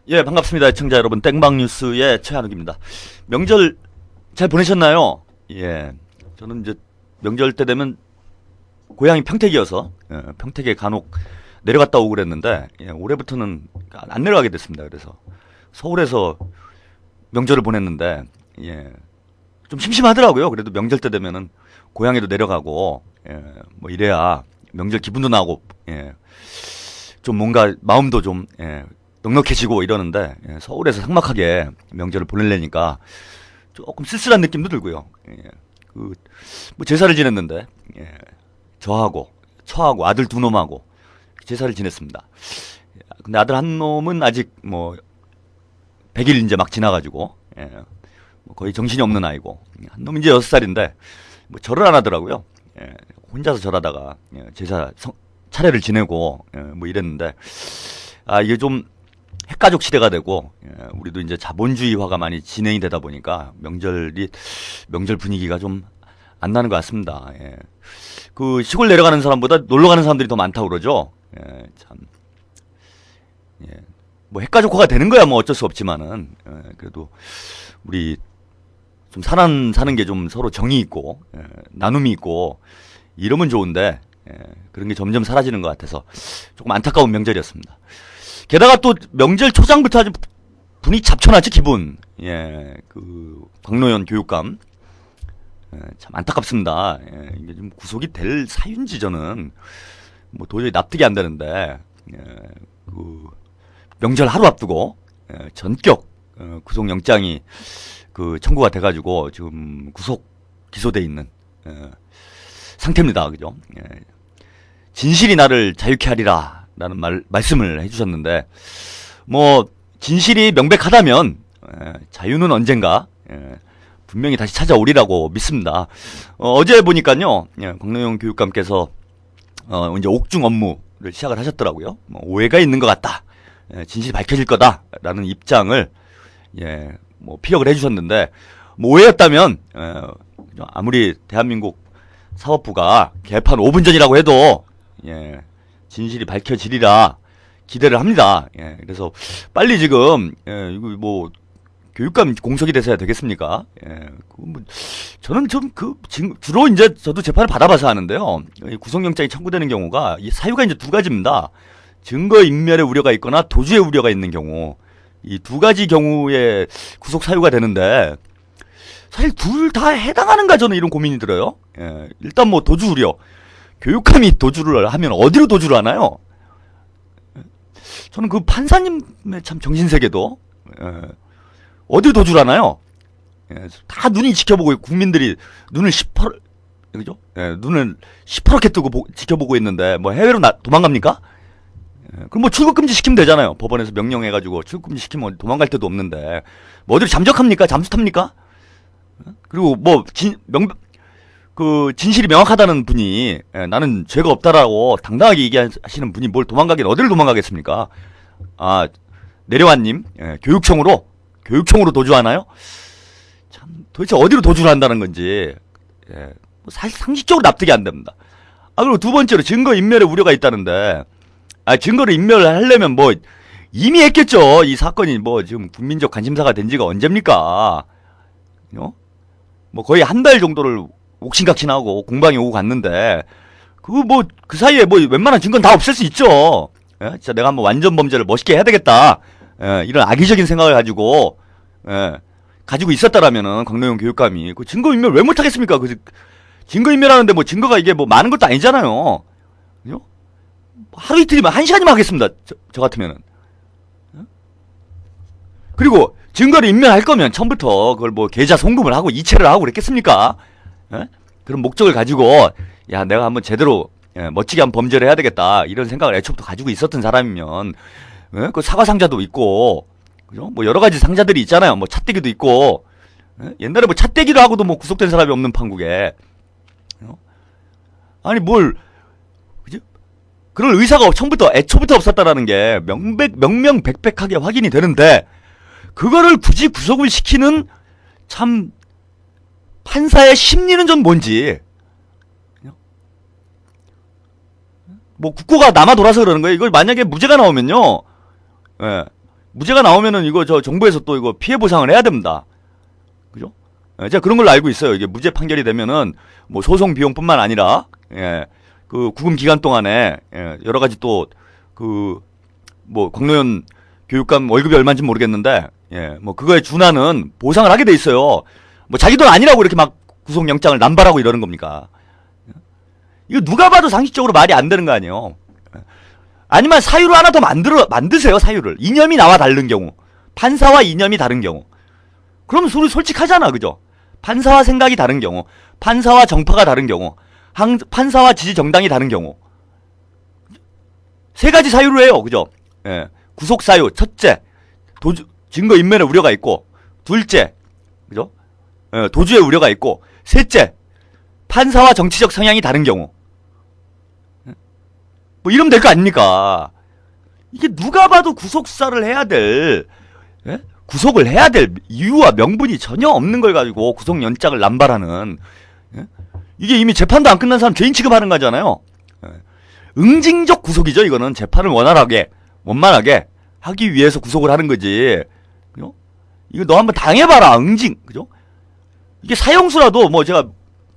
예, 반갑습니다. 시청자 여러분. 땡방뉴스의 최한욱입니다. 명절 잘 보내셨나요? 예. 저는 이제 명절 때 되면 고향이 평택이어서 평택에 간혹 내려갔다 오고 그랬는데 올해부터는 안 내려가게 됐습니다. 그래서 서울에서 명절을 보냈는데 좀 심심하더라고요. 그래도 명절 때 되면은 고향에도 내려가고 뭐 이래야 명절 기분도 나고 좀 뭔가 마음도 좀 넉넉해지고 이러는데 서울에서 삭막하게 명절을 보내려니까 조금 쓸쓸한 느낌도 들고요. 뭐 제사를 지냈는데 저하고 처하고 아들 두 놈하고 제사를 지냈습니다. 근데 아들 한 놈은 아직 뭐 100일 이제 막 지나가지고 뭐 거의 정신이 없는 아이고, 한 놈은 이제 6살인데 뭐 절을 안 하더라고요. 혼자서 절하다가 제사 차례를 지내고 뭐 이랬는데, 이게 좀 핵가족 시대가 되고 우리도 이제 자본주의화가 많이 진행이 되다 보니까 명절 분위기가 좀 안 나는 것 같습니다. 그 시골 내려가는 사람보다 놀러 가는 사람들이 더 많다고 그러죠. 참. 뭐 핵가족화가 되는 거야 뭐 어쩔 수 없지만은 그래도 우리 좀 사는 게 좀 서로 정이 있고 나눔이 있고 이러면 좋은데 그런 게 점점 사라지는 것 같아서 조금 안타까운 명절이었습니다. 게다가 또 명절 초장부터 아주 분위기 잡쳐놨지 기분. 그 광노현 교육감 참 안타깝습니다. 이게 좀 구속이 될 사유인지 저는 뭐 도저히 납득이 안 되는데 그 명절 하루 앞두고 전격 구속영장이 그 청구가 돼가지고 지금 기소돼 있는 상태입니다. 그죠? 진실이 나를 자유케 하리라 라는 말씀을 해주셨는데, 뭐 진실이 명백하다면 자유는 언젠가 분명히 다시 찾아오리라고 믿습니다. 어제 보니까요, 광노현 교육감께서 이제 옥중 업무를 시작을 하셨더라고요. 뭐 오해가 있는 것 같다, 진실이 밝혀질 거다라는 입장을 뭐 피력을 해주셨는데, 뭐 오해였다면 아무리 대한민국 사법부가 개판 5분 전이라고 해도 진실이 밝혀지리라 기대를 합니다. 그래서 빨리 지금 이거 뭐 교육감 공석이 돼서야 되겠습니까? 뭐 저는 좀 주로 이제 저도 재판을 받아봐서 하는데요. 구속영장이 청구되는 경우가 이 사유가 이제 두 가지입니다. 증거 인멸의 우려가 있거나 도주의 우려가 있는 경우, 이 두 가지 경우에 구속 사유가 되는데 사실 둘 다 해당하는가 저는 이런 고민이 들어요. 일단 뭐 도주 우려. 교육감이 도주를 하면 어디로 도주를 하나요? 저는 그 판사님의 참 정신세계도 어디로 도주를 하나요? 다 눈이 지켜보고 국민들이 눈을 그죠? 눈을 시퍼렇게 뜨고 지켜보고 있는데 뭐 해외로 도망갑니까? 그럼 뭐 출국금지 시키면 되잖아요. 법원에서 명령해가지고 출국금지 시키면 도망갈 데도 없는데 뭐 어디로 잠적합니까? 잠수 탑니까? 그리고 뭐 그 진실이 명확하다는 분이 나는 죄가 없다라고 당당하게 얘기하시는 분이 뭘 어디를 도망가겠습니까? 내려왔님, 교육청으로 도주하나요? 참 도대체 어디로 도주를 한다는 건지 뭐 사실 상식적으로 납득이 안 됩니다. 그리고 두 번째로 증거 인멸의 우려가 있다는데, 증거를 인멸하려면 뭐 이미 했겠죠. 이 사건이 뭐 지금 국민적 관심사가 된 지가 언제입니까? 뭐 거의 한 달 정도를 옥신각신하고 공방이 오고 갔는데, 그 사이에 뭐 웬만한 증거는 다 없앨 수 있죠. 진짜 내가 한번 완전 범죄를 멋있게 해야 되겠다, 이런 악의적인 생각을 가지고 있었다라면은 광노현 교육감이 그 증거인멸 왜 못하겠습니까? 그 증거인멸하는데 뭐 증거가 이게 뭐 많은 것도 아니잖아요. 그죠? 하루 이틀이면 1시간이면 하겠습니다. 저 같으면은. 그리고 증거를 인멸할 거면 처음부터 그걸 뭐 계좌 송금을 하고 이체를 하고 그랬겠습니까? 그런 목적을 가지고 내가 한번 제대로 멋지게 한번 범죄를 해야 되겠다 이런 생각을 애초부터 가지고 있었던 사람이면 그 사과 상자도 있고, 그죠? 뭐 여러 가지 상자들이 있잖아요. 뭐 찻대기도 있고, 옛날에 뭐 찻대기도 하고도 뭐 구속된 사람이 없는 판국에 아니 뭘, 그죠? 그럴 의사가 애초부터 없었다라는 게 명명백백하게 확인이 되는데, 그거를 굳이 구속을 시키는 참 판사의 심리는 좀 뭔지. 뭐 국고가 남아 돌아서 그러는 거예요. 이걸 만약에 무죄가 나오면요, 무죄가 나오면은 이거 저 정부에서 또 이거 피해 보상을 해야 됩니다. 그죠? 예, 제가 그런 걸로 알고 있어요. 이게 무죄 판결이 되면은 뭐 소송 비용뿐만 아니라 예, 그 구금 기간 동안에 예, 여러 가지 또 그 뭐 공로연 교육감 월급이 얼마인지 모르겠는데 예, 뭐 그거에 준하는 보상을 하게 돼 있어요. 뭐 자기 돈 아니라고 이렇게 막 구속영장을 남발하고 이러는 겁니까? 이거 누가 봐도 상식적으로 말이 안 되는 거 아니에요. 아니면 사유를 하나 더 만드세요, 사유를. 이념이 나와 다른 경우. 판사와 이념이 다른 경우. 그러면 소리 솔직하잖아, 그죠? 판사와 생각이 다른 경우. 판사와 정파가 다른 경우. 판사와 지지 정당이 다른 경우. 세 가지 사유로 해요, 그죠? 예. 구속 사유. 첫째, 증거 인멸의 우려가 있고. 둘째, 그죠? 예, 도주의 우려가 있고. 셋째, 판사와 정치적 성향이 다른 경우. 뭐 이러면 될 거 아닙니까? 이게 누가 봐도 구속수사를 해야 될, 예? 구속을 해야 될 이유와 명분이 전혀 없는 걸 가지고 구속연장을 남발하는, 예? 이게 이미 재판도 안 끝난 사람 죄인 취급하는 거잖아요. 예. 응징적 구속이죠. 이거는 재판을 원만하게 하기 위해서 구속을 하는 거지. 그죠? 이거 너 한번 당해봐라. 응징. 그죠? 이게 사형수라도 뭐 제가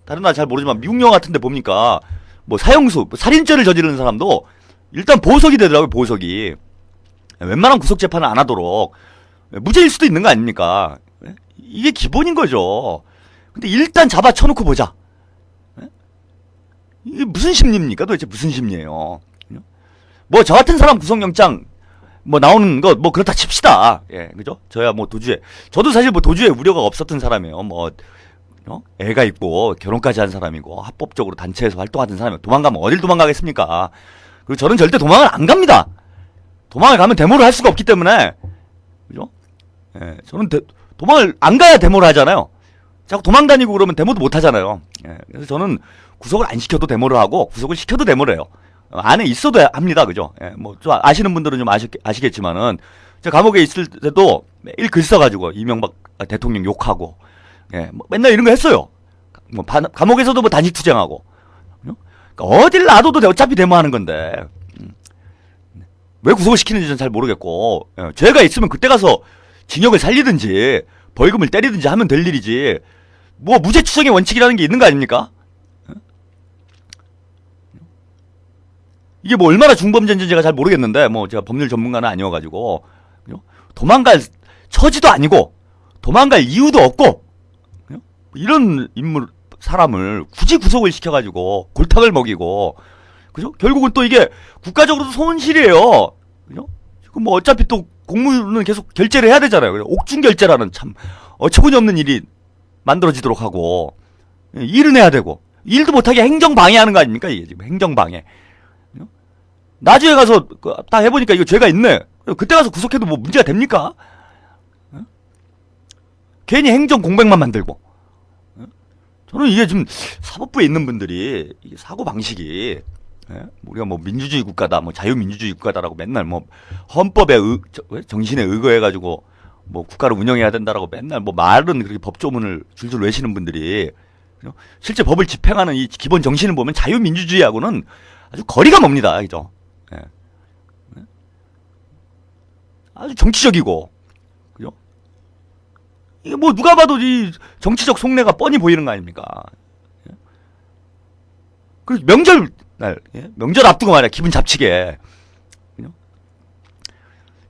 다른 나라 잘 모르지만 미국 영화 같은데 봅니까? 뭐 사형수, 살인죄를 저지르는 사람도 일단 보석이 되더라고요. 보석이. 웬만한 구속재판을 안 하도록. 무죄일 수도 있는 거 아닙니까? 이게 기본인 거죠. 근데 일단 잡아 쳐놓고 보자. 이게 무슨 심리입니까? 도대체 무슨 심리예요? 뭐 저 같은 사람 구속영장 뭐 나오는 거 뭐 그렇다 칩시다. 예, 그죠? 저야 뭐 저도 사실 뭐 도주에 우려가 없었던 사람이에요. 뭐 애가 있고 결혼까지 한 사람이고 합법적으로 단체에서 활동하던 사람이고 도망가면 어딜 도망가겠습니까? 그리고 저는 절대 도망을 안 갑니다. 도망을 가면 데모를 할 수가 없기 때문에 그죠? 예, 저는 도망을 안 가야 데모를 하잖아요. 자꾸 도망 다니고 그러면 데모도 못 하잖아요. 예, 그래서 저는 구속을 안 시켜도 데모를 하고 구속을 시켜도 데모를 해요. 안에 있어도 합니다. 그죠? 예, 뭐 좀 아시는 분들은 좀 아시겠지만은 제가 감옥에 있을 때도 매일 글 써가지고 이명박 대통령 욕하고 예, 뭐 맨날 이런 거 했어요. 뭐 감옥에서도 뭐 단식 투쟁하고. 그러니까 어딜 놔둬도 어차피 데모하는 건데 왜 구속을 시키는지 전 잘 모르겠고 예, 죄가 있으면 그때 가서 징역을 살리든지 벌금을 때리든지 하면 될 일이지 뭐 무죄 추정의 원칙이라는 게 있는 거 아닙니까? 이게 뭐 얼마나 중범죄인지 제가 잘 모르겠는데 뭐 제가 법률 전문가는 아니어가지고 도망갈 처지도 아니고 도망갈 이유도 없고 이런 사람을 굳이 구속을 시켜가지고 골탕을 먹이고 그죠? 결국은 또 이게 국가적으로도 손실이에요. 그죠? 지금 뭐 어차피 또 공무는 계속 결제를 해야 되잖아요. 옥중 결제라는 참 어처구니 없는 일이 만들어지도록 하고 일은 해야 되고 일도 못하게 행정 방해하는 거 아닙니까? 이게 지금 행정 방해. 나중에 가서 딱 해보니까 이거 죄가 있네. 그때 가서 구속해도 뭐 문제가 됩니까? 괜히 행정 공백만 만들고. 저는 이게 지금 사법부에 있는 분들이 이게 사고 방식이 우리가 뭐 민주주의 국가다, 뭐 자유민주주의 국가다라고 맨날 뭐 헌법에 정신에 의거해가지고 뭐 국가를 운영해야 된다라고 맨날 뭐 말은 그렇게 법조문을 줄줄 외시는 분들이 실제 법을 집행하는 이 기본 정신을 보면 자유민주주의하고는 아주 거리가 멉니다, 그죠? 예. 아주 정치적이고, 그죠? 이게 뭐 누가 봐도 이 정치적 속내가 뻔히 보이는 거 아닙니까? 예? 그 명절 날, 예? 명절 앞두고 말이야, 기분 잡치게. 그죠?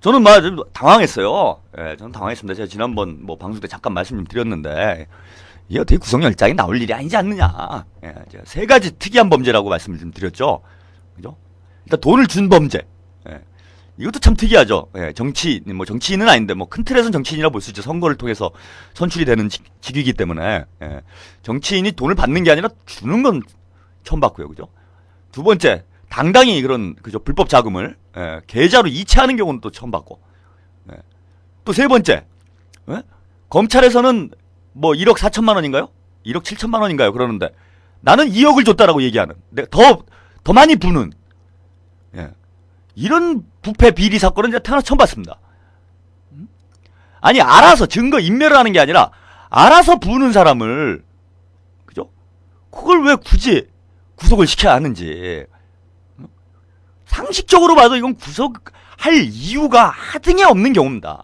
저는 막 당황했어요. 예, 저는 당황했습니다. 제가 지난번 뭐 방송 때 잠깐 말씀 좀 드렸는데, 이게 어떻게 구속영장이 나올 일이 아니지 않느냐. 예, 제가 세 가지 특이한 범죄라고 말씀을 좀 드렸죠. 그죠? 일단 돈을 준 범죄. 예. 이것도 참 특이하죠. 예, 뭐 정치인은 아닌데 뭐 큰 틀에서는 정치인이라고 볼 수 있죠. 선거를 통해서 선출이 되는 직위이기 때문에 예. 정치인이 돈을 받는 게 아니라 주는 건 처음 봤고요. 그죠? 두 번째, 당당히 그런 그죠 불법 자금을 예, 계좌로 이체하는 경우는 또 처음 봤고. 예. 또 세 번째, 예? 검찰에서는 뭐 1억 4천만 원인가요? 1억 7천만 원인가요? 그러는데 나는 2억을 줬다라고 얘기하는. 내가 더 많이 부는. 예. 이런 부패 비리 사건은 제가 태어나서 처음 봤습니다. 아니 알아서 증거 인멸을 하는 게 아니라 알아서 부는 사람을 그죠? 그걸 왜 굳이 구속을 시켜야 하는지 상식적으로 봐도 이건 구속할 이유가 하등에 없는 경우입니다.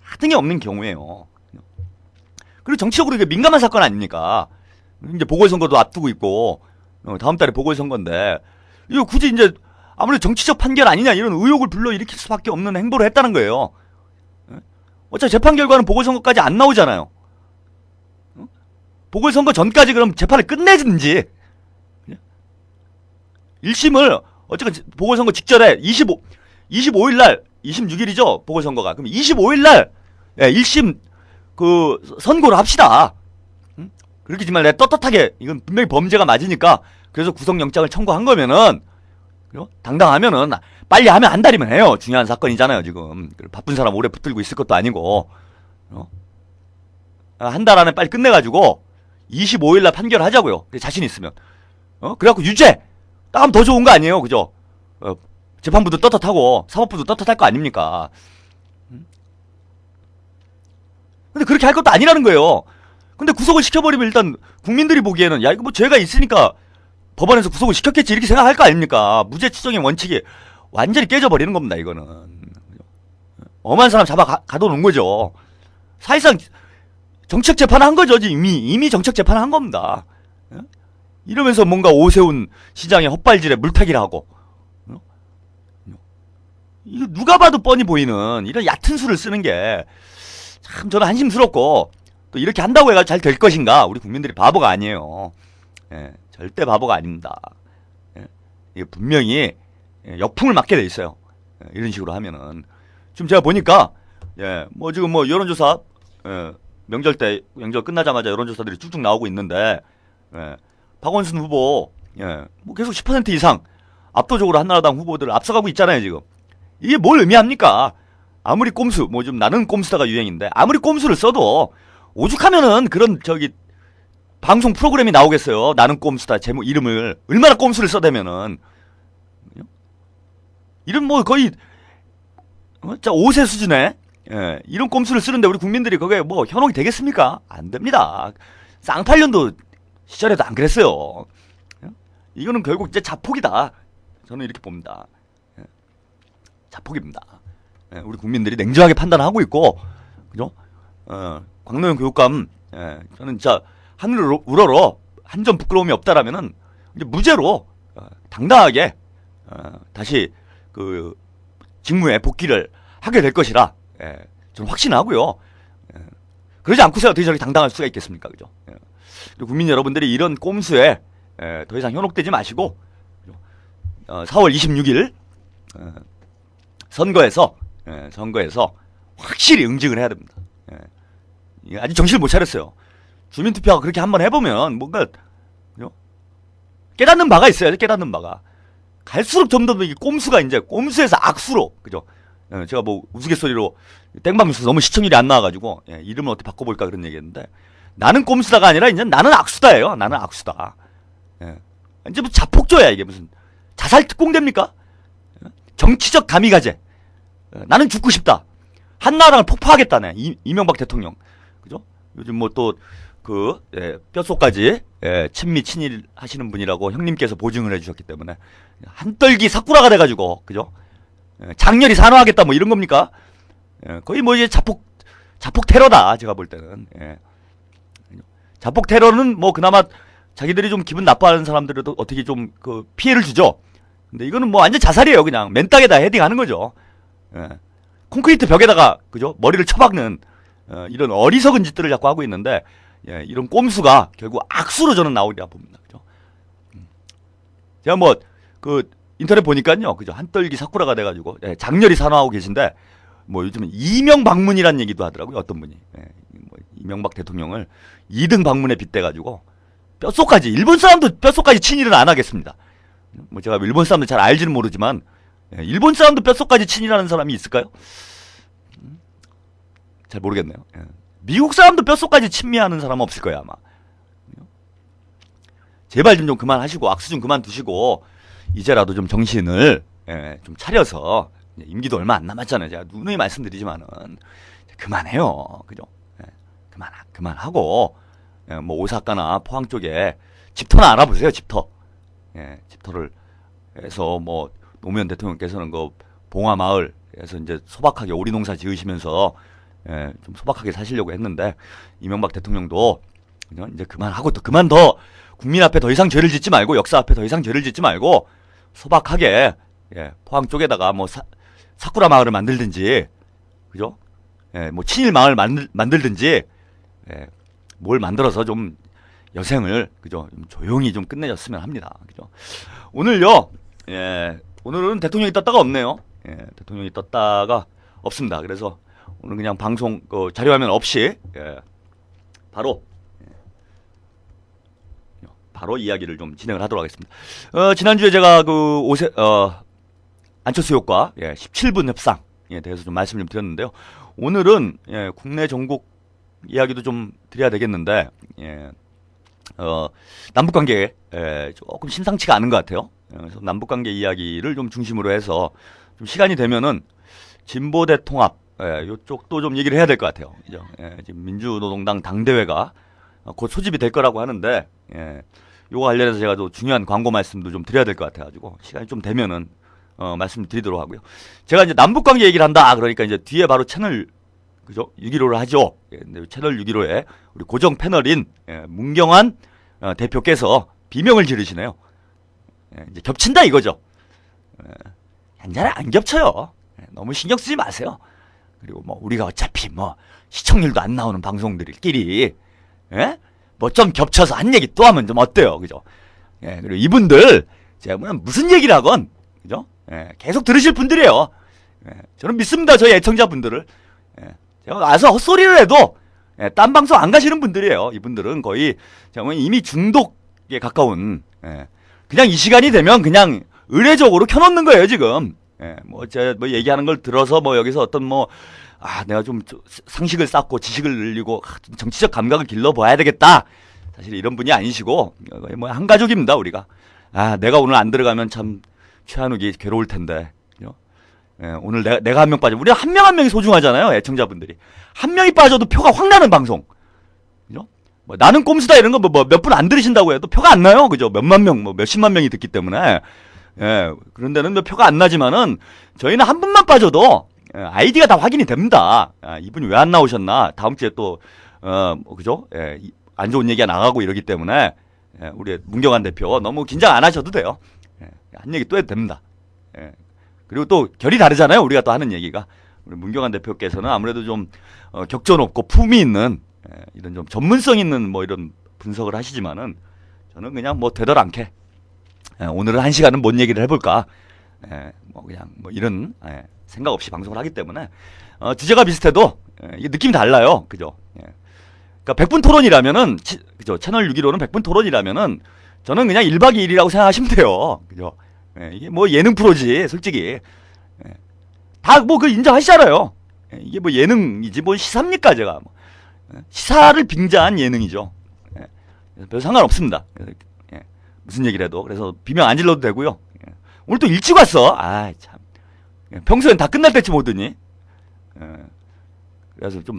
하등에 없는 경우예요. 그리고 정치적으로 이게 민감한 사건 아닙니까? 이제 보궐선거도 앞두고 있고, 다음 달에 보궐선거인데, 이거 굳이 이제 아무래도 정치적 판결 아니냐 이런 의혹을 불러일으킬 수밖에 없는 행보를 했다는 거예요. 어차피 재판 결과는 보궐선거까지 안 나오잖아요. 보궐선거 전까지 그럼 재판을 끝내든지, 1심을 어쨌든 보궐선거 직전에 25일날 26일이죠 보궐선거가. 그럼 25일날 1심 그 선고를 합시다. 그렇게 정말 내가 떳떳하게 이건 분명히 범죄가 맞으니까 그래서 구속영장을 청구한 거면은 당당하면은 빨리 하면 한 달이면 해요. 중요한 사건이잖아요 지금. 바쁜 사람 오래 붙들고 있을 것도 아니고 한 달 안에 빨리 끝내가지고 25일날 판결하자고요. 자신 있으면. 그래갖고 유죄 딱 하면 더 좋은 거 아니에요 그죠? 재판부도 떳떳하고 사법부도 떳떳할 거 아닙니까? 근데 그렇게 할 것도 아니라는 거예요. 근데 구속을 시켜버리면 일단 국민들이 보기에는 야 이거 뭐 죄가 있으니까 법원에서 구속을 시켰겠지 이렇게 생각할 거 아닙니까? 무죄 추정의 원칙이 완전히 깨져버리는 겁니다 이거는. 엄한 사람 잡아 가둬놓은 거죠. 사실상 정책 재판을 한 거죠. 이미 정책 재판을 한 겁니다. 이러면서 뭔가 오세훈 시장의 헛발질에 물타기를 하고 이거 누가 봐도 뻔히 보이는 이런 얕은 수를 쓰는 게 참 저는 한심스럽고 또 이렇게 한다고 해가지고 잘 될 것인가? 우리 국민들이 바보가 아니에요. 절대 바보가 아닙니다. 이게 분명히 역풍을 맞게 돼 있어요. 이런 식으로 하면은 지금 제가 보니까 뭐 지금 뭐 여론조사 명절 때 명절 끝나자마자 여론조사들이 쭉쭉 나오고 있는데 박원순 후보 뭐 계속 10% 이상 압도적으로 한나라당 후보들을 앞서가고 있잖아요 지금. 이게 뭘 의미합니까? 아무리 꼼수 뭐 좀 나는 꼼수다가 유행인데 아무리 꼼수를 써도 오죽하면은 그런 방송 프로그램이 나오겠어요. 나는 꼼수다 제목 이름을 얼마나 꼼수를 써대면은 이런 뭐 거의 5세 수준의 이런 꼼수를 쓰는데 우리 국민들이 거기에 뭐 현혹이 되겠습니까? 안 됩니다. 쌍팔년도 시절에도 안 그랬어요. 이거는 결국 이제 자폭이다. 저는 이렇게 봅니다. 자폭입니다. 우리 국민들이 냉정하게 판단하고 있고, 그죠? 광노현 교육감, 저는 진짜 하늘을 우러러 한 점 부끄러움이 없다라면은 이제 무죄로 당당하게 다시 그 직무에 복귀를 하게 될 것이라 저는 확신하고요. 그러지 않고서 어떻게 저렇게 당당할 수가 있겠습니까, 그죠? 그리고 국민 여러분들이 이런 꼼수에 더 이상 현혹되지 마시고 4월 26일 선거에서 확실히 응징을 해야 됩니다. 아직 정신을 못 차렸어요. 주민투표가 그렇게 한번 해보면 뭔가 깨닫는 바가 있어야죠. 깨닫는 바가 갈수록 점점 이게 꼼수가 이제 꼼수에서 악수로 그죠? 제가 뭐 우스갯소리로 땡방에서 너무 시청률이 안 나와가지고 이름을 어떻게 바꿔볼까 그런 얘기했는데 나는 꼼수다가 아니라 이제 나는 악수다예요. 나는 악수다. 이제 무슨 자폭조야 이게 무슨 자살 특공대입니까? 정치적 감이가제. 나는 죽고 싶다. 한나라당을 폭파하겠다네. 이명박 대통령. 그죠? 요즘 뭐 또 뼛속까지 친미 친일 하시는 분이라고 형님께서 보증을 해주셨기 때문에 한떨기 사쿠라가 돼가지고 그죠? 장렬히 산화하겠다 뭐 이런 겁니까? 거의 뭐 이제 자폭 테러다 제가 볼 때는. 자폭 테러는 뭐 그나마 자기들이 좀 기분 나빠하는 사람들도 어떻게 좀 그 피해를 주죠. 근데 이거는 뭐 완전 자살이에요. 그냥 맨땅에다 헤딩하는 거죠. 콘크리트 벽에다가 그죠? 머리를 쳐박는 이런 어리석은 짓들을 자꾸 하고 있는데 이런 꼼수가 결국 악수로 저는 나오리라 봅니다. 그죠? 제가 뭐 그 인터넷 보니까요, 그죠? 한떨기 사쿠라가 돼가지고 장렬히 산화하고 계신데 뭐 요즘은 이명 방문이란 얘기도 하더라고요. 어떤 분이 뭐 이명박 대통령을 2등 방문에 빗대가지고 뼛속까지 일본 사람도 뼛속까지 친일은 안 하겠습니다. 뭐 제가 일본 사람들 잘 알지는 모르지만 일본 사람도 뼛속까지 친일하는 사람이 있을까요? 잘 모르겠네요. 미국 사람도 뼛속까지 친미하는 사람은 없을 거예요 아마. 제발 좀 그만하시고 악수 좀 그만두시고 이제라도 좀 정신을 좀 차려서 임기도 얼마 안 남았잖아요. 제가 누누이 말씀드리지만은 그만해요. 그죠? 그만하고 뭐 오사카나 포항 쪽에 집터나 알아보세요. 집터. 집터를 해서 뭐 노무현 대통령께서는 그 봉화마을에서 이제 소박하게 오리농사 지으시면서 좀 소박하게 사시려고 했는데 이명박 대통령도 이제 그만하고 또 그만 더 국민 앞에 더 이상 죄를 짓지 말고 역사 앞에 더 이상 죄를 짓지 말고 소박하게 포항 쪽에다가 뭐 사쿠라 마을을 만들든지 그죠? 뭐 친일 마을 만들든지 뭘 만들어서 좀 여생을 그죠? 좀 조용히 좀 끝내줬으면 합니다. 그죠? 오늘요. 오늘은 대통령이 떴다가 없네요. 대통령이 떴다가 없습니다. 그래서 오늘 그냥 방송 자료화면 없이 바로 이야기를 좀 진행을 하도록 하겠습니다. 지난주에 제가 그 안철수 효과 17분 협상에 대해서 좀 말씀을 좀 드렸는데요. 오늘은 국내 전국 이야기도 좀 드려야 되겠는데 남북관계 조금 심상치가 않은 것 같아요. 그래서 남북관계 이야기를 좀 중심으로 해서 좀 시간이 되면은 진보대 통합 이쪽도 좀 얘기를 해야 될 것 같아요. 그죠? 지금 민주노동당 당대회가 곧 소집이 될 거라고 하는데 요거 관련해서 제가 또 중요한 광고 말씀도 좀 드려야 될 것 같아가지고 시간이 좀 되면은 말씀드리도록 하고요. 제가 이제 남북관계 얘기를 한다 그러니까 이제 뒤에 바로 채널 그죠? 6.15를 하죠. 채널 6.15에 우리 고정 패널인 문경환 대표께서 비명을 지르시네요. 이제 겹친다 이거죠. 한자를 안 겹쳐요. 너무 신경 쓰지 마세요. 그리고 뭐 우리가 어차피 뭐 시청률도 안 나오는 방송들끼리 뭐 좀 겹쳐서 한 얘기 또 하면 좀 어때요, 그죠? 그리고 이분들 제가 무슨 얘기를 하건 그죠? 계속 들으실 분들이에요. 저는 믿습니다, 저희 애청자분들을. 제가 와서 헛소리를 해도 딴 방송 안 가시는 분들이에요. 이분들은 거의 제가 이미 중독에 가까운 그냥 이 시간이 되면 그냥 의례적으로 켜놓는 거예요, 지금. 뭐 제가 뭐 얘기하는 걸 들어서 뭐 여기서 어떤 내가 좀 상식을 쌓고 지식을 늘리고 좀 정치적 감각을 길러봐야 되겠다. 사실 이런 분이 아니시고 뭐 한 가족입니다, 우리가. 내가 오늘 안 들어가면 참 최한욱이 괴로울 텐데. 오늘 내가 한 명 빠져. 우리 한 명 한 명이 소중하잖아요, 애청자분들이. 한 명이 빠져도 표가 확 나는 방송. 그죠? 뭐 나는 꼼수다 이런 거 뭐 몇 분 안 들으신다고 해도 표가 안 나요, 그죠? 몇만 명, 뭐 몇십만 명이 듣기 때문에. 그런 데는 뭐 표가 안 나지만은 저희는 한 분만 빠져도 아이디가 다 확인이 됩니다. 이분이 왜 안 나오셨나? 다음 주에 또 그죠? 안 좋은 얘기가 나가고 이러기 때문에 우리 문경환 대표 너무 긴장 안 하셔도 돼요. 한 얘기 또 해도 됩니다. 그리고 또 결이 다르잖아요. 우리가 또 하는 얘기가. 우리 문경환 대표께서는 아무래도 좀 격전 없고 품이 있는 이런 좀 전문성 있는 뭐 이런 분석을 하시지만은 저는 그냥 뭐 되돌아앉게 오늘은 한 시간은 뭔 얘기를 해볼까? 뭐 그냥 뭐 이런 생각 없이 방송을 하기 때문에 주제가 비슷해도 이게 느낌이 달라요, 그죠? 그러니까 100분 토론이라면은 그죠? 채널 6.15는 100분 토론이라면은 저는 그냥 1박 2일이라고 생각하시면 돼요, 그죠? 이게 뭐 예능 프로지, 솔직히 다 뭐 그 인정하시잖아요. 이게 뭐 예능이지 뭐 시사입니까, 제가? 시사를 빙자한 예능이죠. 별 상관없습니다. 무슨 얘기를 해도. 그래서 비명 안 질러도 되고요. 오늘 또 일찍 왔어. 참. 평소엔 다 끝날 때쯤 오더니. 그래서 좀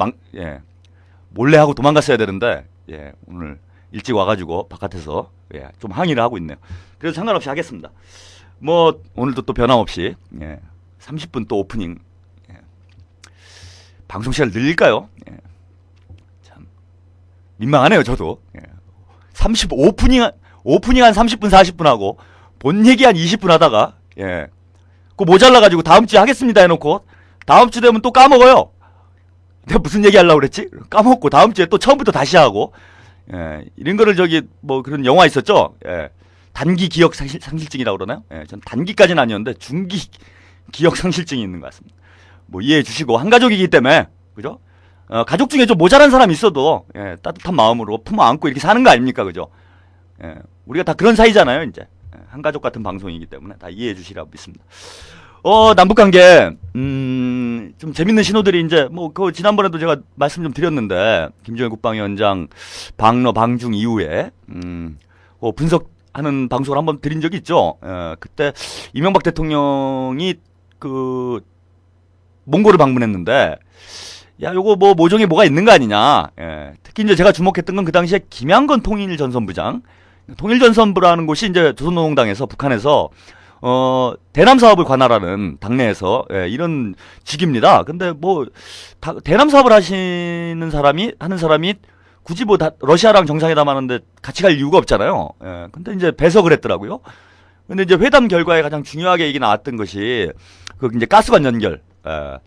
몰래 하고 도망갔어야 되는데, 오늘 일찍 와가지고 바깥에서 좀 항의를 하고 있네요. 그래서 상관없이 하겠습니다. 뭐 오늘도 또 변함없이 30분 또 오프닝. 방송 시간을 늘릴까요? 참 민망하네요, 저도. 오프닝 한 30분 40분 하고 본 얘기 한 20분 하다가 그거 모자라가지고 다음 주에 하겠습니다 해놓고 다음 주 되면 또 까먹어요. 내가 무슨 얘기 하려고 그랬지? 까먹고 다음 주에 또 처음부터 다시 하고 이런 거를 뭐 그런 영화 있었죠? 단기 기억 상실증이라고 그러나요? 전 단기까지는 아니었는데 중기 기억 상실증이 있는 것 같습니다. 뭐 이해해 주시고 한 가족이기 때문에 그죠? 가족 중에 좀 모자란 사람이 있어도 따뜻한 마음으로 품어 안고 이렇게 사는 거 아닙니까, 그죠? 우리가 다 그런 사이잖아요, 이제. 한 가족 같은 방송이기 때문에 다 이해해 주시라고 믿습니다. 남북관계 좀 재밌는 신호들이 이제 그 지난번에도 제가 말씀 좀 드렸는데 김정일 국방위원장 방중 이후에 분석하는 방송을 한번 드린 적이 있죠. 그때 이명박 대통령이 그 몽골을 방문했는데 요거 뭐 모종에 뭐가 있는 거 아니냐. 특히 이제 제가 주목했던 건 그 당시에 김양건 통일전선부장, 통일전선부라는 곳이 이제 조선노동당에서 북한에서 대남 사업을 관할하는 당내에서 예, 이런 직입니다. 근데 뭐 대남 사업을 하는 사람이 굳이 뭐 러시아랑 정상회담 하는데 같이 갈 이유가 없잖아요. 예, 근데 이제 배석을 했더라고요. 근데 이제 회담 결과에 가장 중요하게 얘기 나왔던 것이 그 이제 가스관 연결. 예.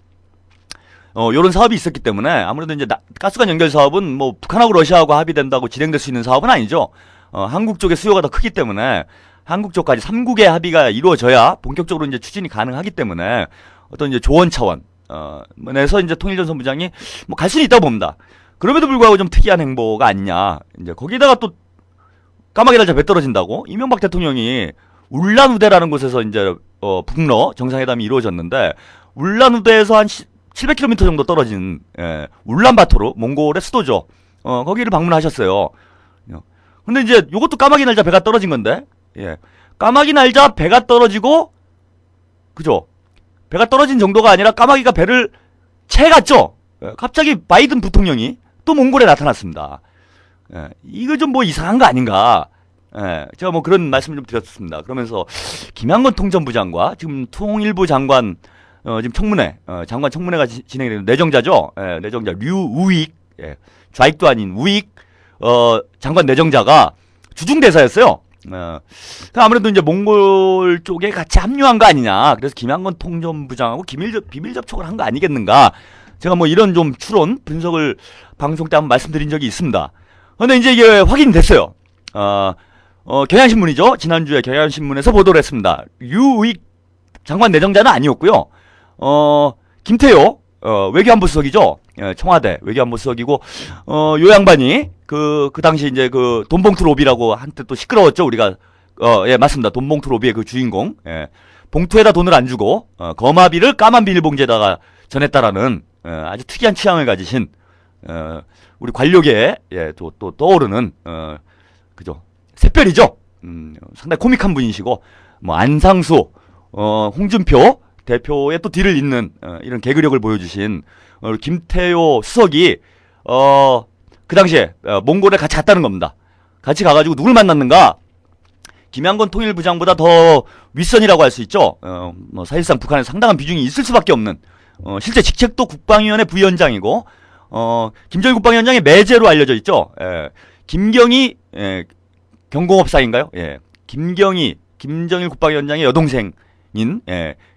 요런 사업이 있었기 때문에 아무래도 이제 가스관 연결 사업은 뭐 북한하고 러시아하고 합의된다고 진행될 수 있는 사업은 아니죠. 한국 쪽의 수요가 더 크기 때문에 한국 쪽까지 3국의 합의가 이루어져야 본격적으로 이제 추진이 가능하기 때문에 어떤 이제 조언 차원에서 이제 통일전선부장이 뭐 갈 수는 있다고 봅니다. 그럼에도 불구하고 좀 특이한 행보가 아니냐. 이제 거기다가 또 까마귀 날짜 배 떨어진다고 이명박 대통령이 울란우대라는 곳에서 이제 북러 정상회담이 이루어졌는데 울란우대에서 한 700km 정도 떨어진 예, 울란바토르 몽골의 수도죠. 거기를 방문하셨어요. 근데 이제 요것도 까마귀 날자 배가 떨어진 건데 예. 까마귀 날자 배가 떨어지고 그죠? 배가 떨어진 정도가 아니라 까마귀가 배를 채갔죠. 예, 갑자기 바이든 부통령이 또 몽골에 나타났습니다. 예, 이거 좀 뭐 이상한 거 아닌가? 예, 제가 뭐 그런 말씀을 좀 드렸습니다. 그러면서 김양건 통전부장과 지금 통일부 장관 지금 청문회 장관 청문회가 진행이 되는 내정자죠. 예, 내정자 류우익 예, 좌익도 아닌 우익 장관 내정자가 주중대사였어요. 아무래도 이제 몽골 쪽에 같이 합류한 거 아니냐. 그래서 김양건 통전부장하고 비밀 접촉을 한 거 아니겠는가. 제가 뭐 이런 좀 추론 분석을 방송 때 한번 말씀드린 적이 있습니다. 근데 이제 이게 확인이 됐어요. 경향신문이죠. 지난주에 경향신문에서 보도를 했습니다. 류우익 장관 내정자는 아니었고요. 김태효 외교안보 수석이죠. 예, 청와대 외교안보 수석이고 요 양반이 그 당시 이제 그 돈봉투 로비라고 한때 또 시끄러웠죠. 우리가 예, 맞습니다. 돈봉투 로비의 그 주인공. 예. 봉투에다 돈을 안 주고 거마비를 까만 비닐봉지에다가 전했다라는 아주 특이한 취향을 가지신 우리 관료계에 예, 또 떠오르는 그죠. 샛별이죠. 상당히 코믹한 분이시고 뭐 안상수 홍준표 대표의 또 뒤를 잇는 이런 개그력을 보여주신 김태효 수석이 그 당시에 몽골에 같이 갔다는 겁니다. 같이 가가지고 누굴 만났는가? 김양건 통일부장보다 더 윗선이라고 할 수 있죠. 뭐 사실상 북한에 상당한 비중이 있을 수밖에 없는 실제 직책도 국방위원회 부위원장이고 김정일 국방위원장의 매제로 알려져 있죠. 김경희 경공업사인가요? 예, 김정일 국방위원장의 여동생인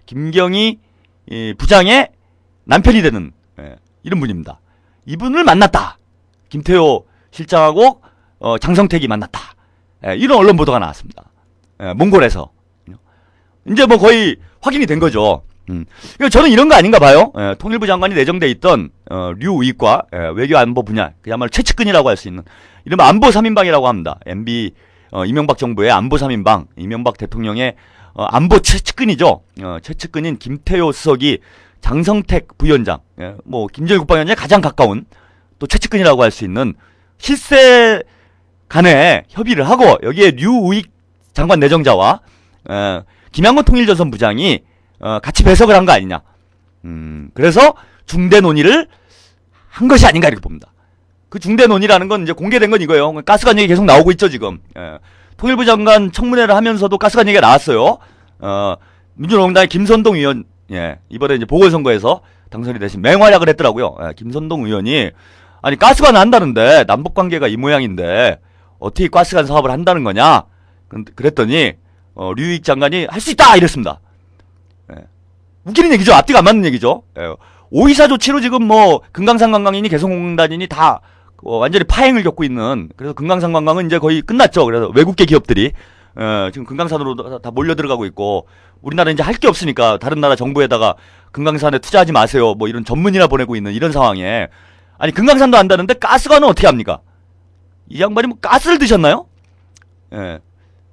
김경희 부장의 남편이 되는 이런 분입니다. 이분을 만났다. 김태효 실장하고 장성택이 만났다. 이런 언론 보도가 나왔습니다. 몽골에서. 이제 뭐 거의 확인이 된 거죠. 저는 이런 거 아닌가 봐요. 통일부 장관이 내정돼 있던 류우익과 외교안보 분야, 그야말로 최측근이라고 할 수 있는 이른바 안보 3인방이라고 합니다. MB 이명박 정부의 안보 3인방, 이명박 대통령의 안보 최측근이죠. 최측근인 김태효 수석이 장성택 부위원장, 뭐 김정일 국방위원장에 가장 가까운 또 최측근이라고 할 수 있는 실세 간에 협의를 하고 여기에 류우익 장관 내정자와 김양건 통일전선 부장이 같이 배석을 한 거 아니냐. 그래서 중대 논의를 한 것이 아닌가 이렇게 봅니다. 그 중대 논의라는 건 이제 공개된 건 이거예요. 가스관 얘기 계속 나오고 있죠 지금. 통일부 장관 청문회를 하면서도 가스관 얘기가 나왔어요. 민주노동당의 김선동 의원, 이번에 이제 보궐선거에서 당선이 대신 맹활약을 했더라고요. 김선동 의원이 아니 가스관을 한다는데 남북관계가 이 모양인데 어떻게 가스관 사업을 한다는 거냐? 그랬더니 류익 장관이 할 수 있다 이랬습니다. 웃기는 얘기죠. 앞뒤가 안 맞는 얘기죠. 5.24 조치로 지금 뭐 금강산 관광이니 개성공단이니 다 완전히 파행을 겪고 있는, 그래서 금강산 관광은 이제 거의 끝났죠. 그래서 외국계 기업들이 지금 금강산으로 다 몰려 들어가고 있고, 우리나라 이제 할 게 없으니까 다른 나라 정부에다가 금강산에 투자하지 마세요 뭐 이런 전문이나 보내고 있는 이런 상황에, 아니 금강산도 한다는데 가스관은 어떻게 합니까? 이 양반이 뭐 가스를 드셨나요?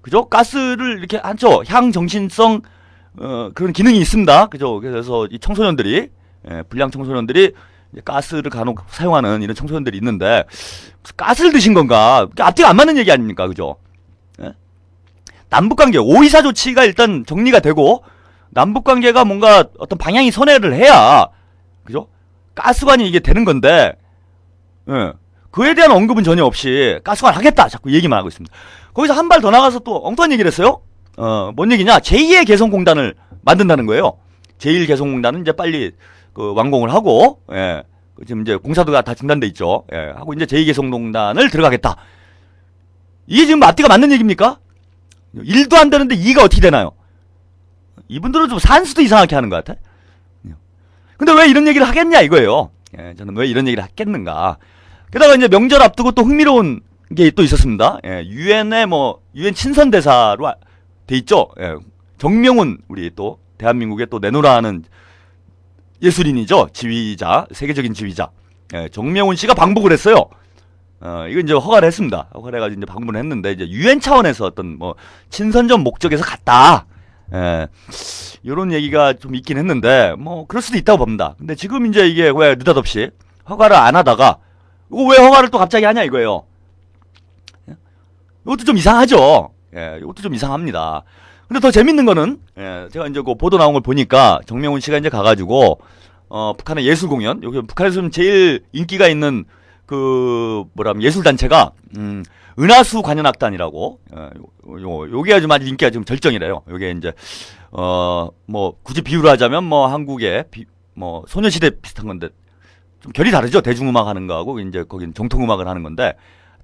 그죠? 가스를 이렇게 한죠. 향정신성 그런 기능이 있습니다. 그죠? 그래서 이 청소년들이 불량 청소년들이 가스를 간혹 사용하는 이런 청소년들이 있는데 가스를 드신 건가? 앞뒤가 안 맞는 얘기 아닙니까? 그죠? 남북관계 5.24 조치가 일단 정리가 되고 남북관계가 뭔가 어떤 방향이 선회를 해야, 그죠? 가스관이 이게 되는 건데 그에 대한 언급은 전혀 없이 가스관 하겠다 자꾸 얘기만 하고 있습니다. 거기서 한 발 더 나가서 또 엉뚱한 얘기를 했어요. 뭔 얘기냐? 제2의 개성공단을 만든다는 거예요. 제1개성공단은 이제 빨리 그 완공을 하고, 예. 지금 이제 공사도가 다 중단돼 있죠. 예. 하고 이제 제2개성공단을 들어가겠다. 이게 지금 앞뒤가 맞는 얘기입니까? 일도 안 되는데 이가 어떻게 되나요? 이분들은 좀 산수도 이상하게 하는 것 같아. 근데 왜 이런 얘기를 하겠냐 이거예요. 예, 저는 왜 이런 얘기를 하겠는가. 게다가 이제 명절 앞두고 또 흥미로운 게 또 있었습니다. 유엔의 유엔 친선 대사로 돼 있죠. 예, 정명훈 우리 또 대한민국에 또 내노라하는 예술인이죠. 지휘자, 세계적인 지휘자. 예, 정명훈 씨가 방북을 했어요. 이거 이제 허가를 했습니다. 허가를 해가지고 이제 방문을 했는데, 이제 유엔 차원에서 어떤 친선전 목적에서 갔다. 예, 요런 얘기가 좀 있긴 했는데, 그럴 수도 있다고 봅니다. 근데 지금 이제 이게 왜 느닷없이 허가를 안 하다가, 이거 왜 허가를 또 갑자기 하냐 이거예요. 예? 이것도 좀 이상하죠. 예, 이것도 좀 이상합니다. 근데 더 재밌는 거는, 예, 제가 이제 그 보도 나온 걸 보니까 정명훈 씨가 이제 가가지고, 북한의 예술 공연, 여기 북한에서 제일 인기가 있는 예술단체가, 은하수 관현악단이라고, 요게 아주 많이 인기가 지금 절정이래요. 요게 이제, 굳이 비유를 하자면, 한국의, 소녀시대 비슷한 건데, 좀 결이 다르죠? 대중음악 하는 거하고, 이제 거긴 정통음악을 하는 건데,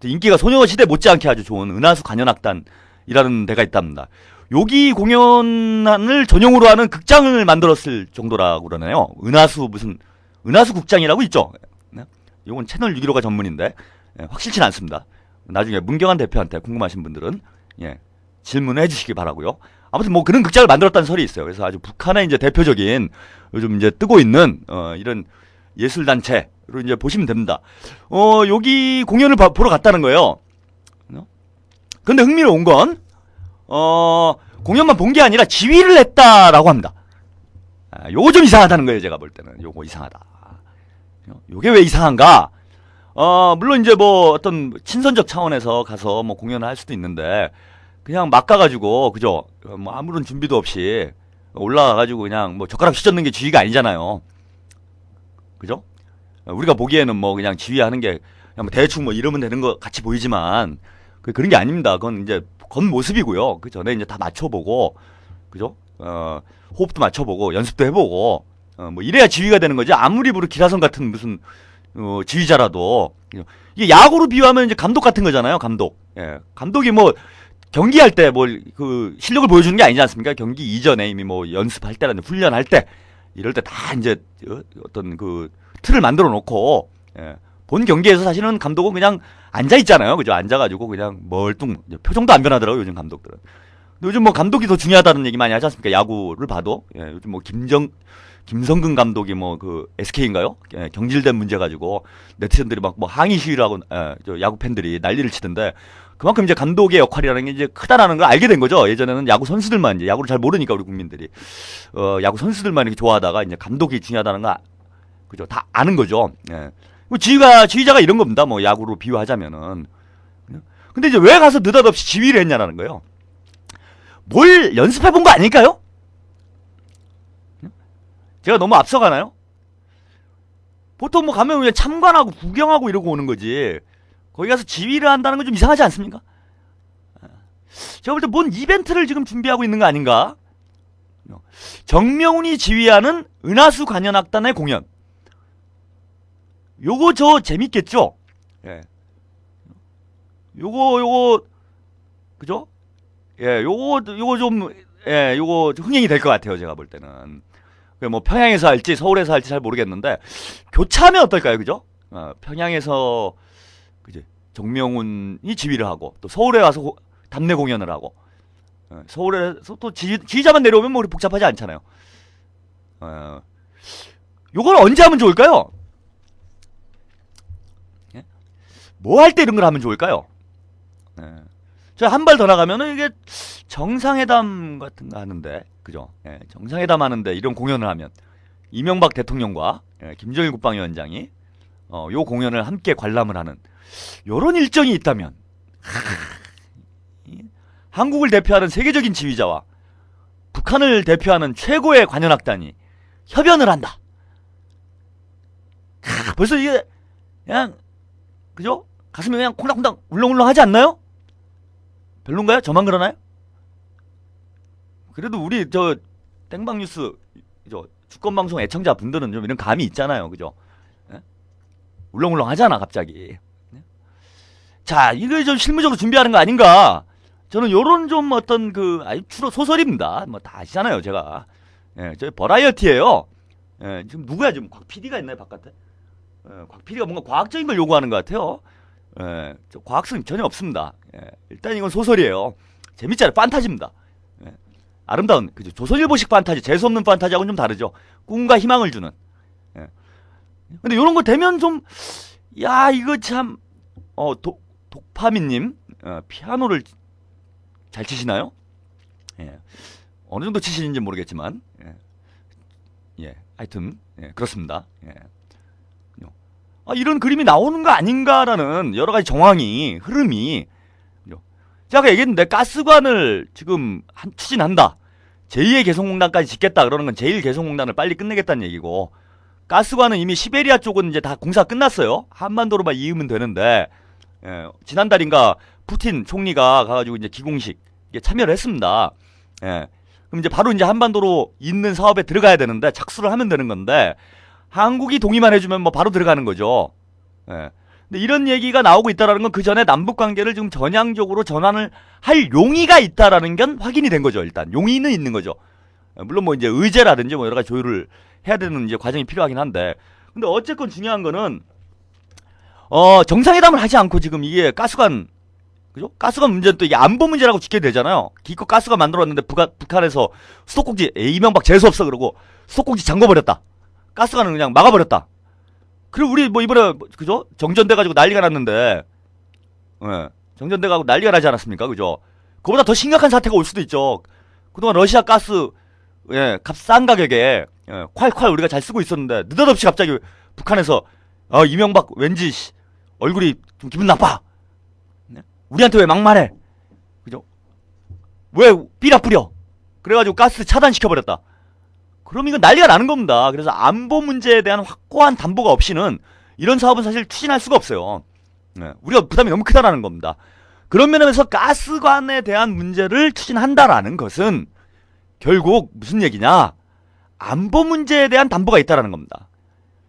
인기가 소녀시대 못지않게 아주 좋은 은하수 관현악단이라는 데가 있답니다. 여기 공연을 전용으로 하는 극장을 만들었을 정도라고 그러네요. 은하수 국장이라고 있죠? 이건 채널 615가 전문인데, 예, 확실치는 않습니다. 나중에 문경환 대표한테 궁금하신 분들은, 예, 질문해 주시기 바라고요. 아무튼 그런 극장을 만들었다는 설이 있어요. 그래서 아주 북한의 이제 대표적인 요즘 이제 뜨고 있는, 이런 예술단체로 이제 보시면 됩니다. 여기 공연을 보러 갔다는 거예요. 근데 흥미로운 건, 공연만 본 게 아니라 지휘를 했다라고 합니다. 요거 좀 이상하다는 거예요, 제가 볼 때는. 요거 이상하다. 요게 왜 이상한가? 물론 이제 어떤 친선적 차원에서 가서 공연을 할 수도 있는데, 그냥 막 가가지고, 그죠? 아무런 준비도 없이 올라가가지고 그냥 젓가락 휘젓는 게 지휘가 아니잖아요. 그죠? 우리가 보기에는 그냥 지휘하는 게 그냥 대충 이러면 되는 것 같이 보이지만, 그런 게 아닙니다. 그건 이제 겉모습이고요. 그 전에 이제 다 맞춰보고, 그죠? 호흡도 맞춰보고, 연습도 해보고, 이래야 지휘가 되는 거지. 아무리 기라성 같은 무슨, 지휘자라도. 이게 야구로 비유하면 이제 감독 같은 거잖아요, 감독. 예. 감독이 경기할 때 실력을 보여주는 게 아니지 않습니까? 경기 이전에 이미 연습할 때라든지 훈련할 때, 이럴 때 다 이제, 어떤 틀을 만들어 놓고, 예. 본 경기에서 사실은 감독은 그냥 앉아있잖아요. 그죠? 앉아가지고 그냥 표정도 안 변하더라고요, 요즘 감독들은. 근데 요즘 감독이 더 중요하다는 얘기 많이 하지 않습니까? 야구를 봐도. 예, 요즘 김성근 감독이 SK인가요? 예, 경질된 문제 가지고 네티즌들이 항의 시위를 하고, 야구 팬들이 난리를 치던데, 그만큼 이제 감독의 역할이라는 게 이제 크다라는 걸 알게 된 거죠. 예전에는 야구 선수들만 이제 야구를 잘 모르니까 우리 국민들이, 야구 선수들만 이렇게 좋아하다가 이제 감독이 중요하다는 거, 그죠? 다 아는 거죠. 예. 지휘자가 이런 겁니다. 야구로 비유하자면은. 근데 이제 왜 가서 느닷없이 지휘를 했냐라는 거예요. 뭘 연습해 본 거 아닐까요? 제가 너무 앞서가나요? 보통 가면 그냥 참관하고 구경하고 이러고 오는 거지. 거기 가서 지휘를 한다는 건 좀 이상하지 않습니까? 제가 볼 때 뭔 이벤트를 지금 준비하고 있는 거 아닌가? 정명훈이 지휘하는 은하수 관현악단의 공연. 요거 재밌겠죠? 예. 요거, 그죠? 예, 요거 좀 흥행이 될 것 같아요, 제가 볼 때는. 평양에서 할지, 서울에서 할지 잘 모르겠는데, 교차하면 어떨까요, 그죠? 평양에서, 그지? 정명훈이 지휘를 하고, 또 서울에 와서 답례 공연을 하고, 서울에서 또 지휘자만 내려오면 우리 복잡하지 않잖아요. 요걸 언제 하면 좋을까요? 뭐 할 때 이런 걸 하면 좋을까요? 저 한 발 더 나가면은 이게 정상회담 같은 거 하는데, 그죠? 예, 정상회담 하는데 이런 공연을 하면 이명박 대통령과 김정일 국방위원장이 요 공연을 함께 관람을 하는 요런 일정이 있다면, 한국을 대표하는 세계적인 지휘자와 북한을 대표하는 최고의 관현악단이 협연을 한다. 벌써 이게 그냥, 그죠? 가슴이 그냥 콩닥콩닥 울렁울렁 하지 않나요? 별론가요? 저만 그러나요? 그래도 우리 저 땡방뉴스 저 주권방송 애청자분들은 좀 이런 감이 있잖아요, 그죠? 예? 울렁울렁 하잖아 갑자기. 예? 자, 이걸 좀 실무적으로 준비하는 거 아닌가? 저는 요런 좀 어떤 주로 소설입니다. 뭐 다 아시잖아요, 제가. 예, 저 버라이어티예요. 예, 지금 누구야 지금 곽 PD가 있나요 바깥에? 예, 곽 PD가 뭔가 과학적인 걸 요구하는 것 같아요. 예, 저 과학성이 전혀 없습니다. 예, 일단 이건 소설이에요. 재밌잖아요. 판타지입니다. 예, 아름다운 그죠? 조선일보식 판타지, 재수없는 판타지하고는 좀 다르죠. 꿈과 희망을 주는. 예. 근데 요런 거 되면 좀, 야 이거 참 독파미님 피아노를 잘 치시나요? 예. 어느 정도 치시는지 모르겠지만, 예, 예, 하여튼 예, 그렇습니다. 예. 이런 그림이 나오는 거 아닌가라는 여러 가지 정황이 흐름이, 제가 얘기했는데 가스관을 지금 추진한다. 제2의 개성공단까지 짓겠다 그러는 건 제1개성공단을 빨리 끝내겠다는 얘기고, 가스관은 이미 시베리아 쪽은 이제 다 공사 끝났어요. 한반도로만 이으면 되는데, 예, 지난달인가 푸틴 총리가 가가지고 이제 기공식 참여를 했습니다. 예. 그럼 이제 바로 이제 한반도로 잇는 사업에 들어가야 되는데 착수를 하면 되는 건데, 한국이 동의만 해주면 뭐 바로 들어가는 거죠. 예. 근데 이런 얘기가 나오고 있다라는 건 그 전에 남북 관계를 지금 전향적으로 전환을 할 용의가 있다라는 건 확인이 된 거죠. 일단 용의는 있는 거죠. 예. 물론 뭐 이제 의제라든지 뭐 여러 가지 조율을 해야 되는 이제 과정이 필요하긴 한데, 근데 어쨌건 중요한 거는 정상회담을 하지 않고 지금 이게 가스관, 그죠? 가스관 문제는 또 이게 안보 문제라고 지켜야 되잖아요. 기껏 가스관 만들었는데 북한에서 수도꼭지 이명박 재수없어 그러고 수도꼭지 잠궈버렸다. 가스관은 그냥 막아버렸다. 그리고 우리 뭐 이번에 그죠? 정전돼가지고 난리가 났는데, 예, 정전돼가지고 난리가 나지 않았습니까? 그죠? 그보다 더 심각한 사태가 올 수도 있죠. 그동안 러시아 가스, 예, 싼 가격에 콸콸 우리가 잘 쓰고 있었는데 느닷없이 갑자기 북한에서 이명박 왠지 얼굴이 좀 기분 나빠. 우리한테 왜 막말해? 그죠? 왜 삐라 뿌려? 그래가지고 가스 차단시켜버렸다. 그럼 이건 난리가 나는 겁니다. 그래서 안보 문제에 대한 확고한 담보가 없이는 이런 사업은 사실 추진할 수가 없어요. 네, 우리가 부담이 너무 크다라는 겁니다. 그런 면에서 가스관에 대한 문제를 추진한다라는 것은 결국 무슨 얘기냐? 안보 문제에 대한 담보가 있다라는 겁니다.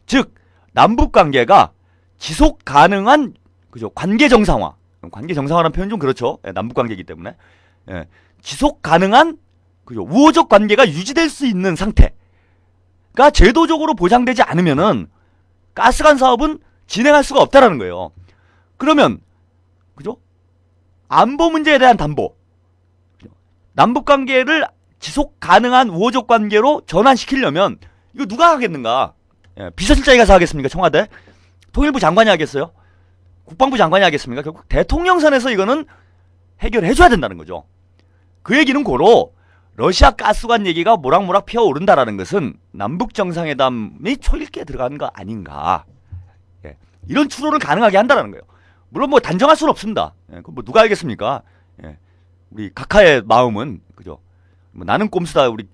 즉 남북 관계가 지속 가능한, 그죠? 관계 정상화. 관계 정상화라는 표현 좀 그렇죠. 예, 남북 관계이기 때문에. 예, 지속 가능한, 그죠? 우호적 관계가 유지될 수 있는 상태가 제도적으로 보장되지 않으면은 가스관 사업은 진행할 수가 없다라는 거예요. 그러면, 그죠? 안보 문제에 대한 담보. 남북 관계를 지속 가능한 우호적 관계로 전환시키려면 이거 누가 하겠는가? 예, 비서실장이 가서 하겠습니까? 청와대? 통일부 장관이 하겠어요? 국방부 장관이 하겠습니까? 결국 대통령 선에서 이거는 해결해줘야 된다는 거죠. 그 얘기는 고로 러시아 가스관 얘기가 모락모락 피어오른다라는 것은 남북 정상회담이 초읽기에 들어가는 거 아닌가. 예, 이런 추론을 가능하게 한다는 거예요. 물론 뭐 단정할 수는 없습니다. 예, 뭐 누가 알겠습니까? 예, 우리 각하의 마음은, 그죠? 뭐 나는 꼼수다 우리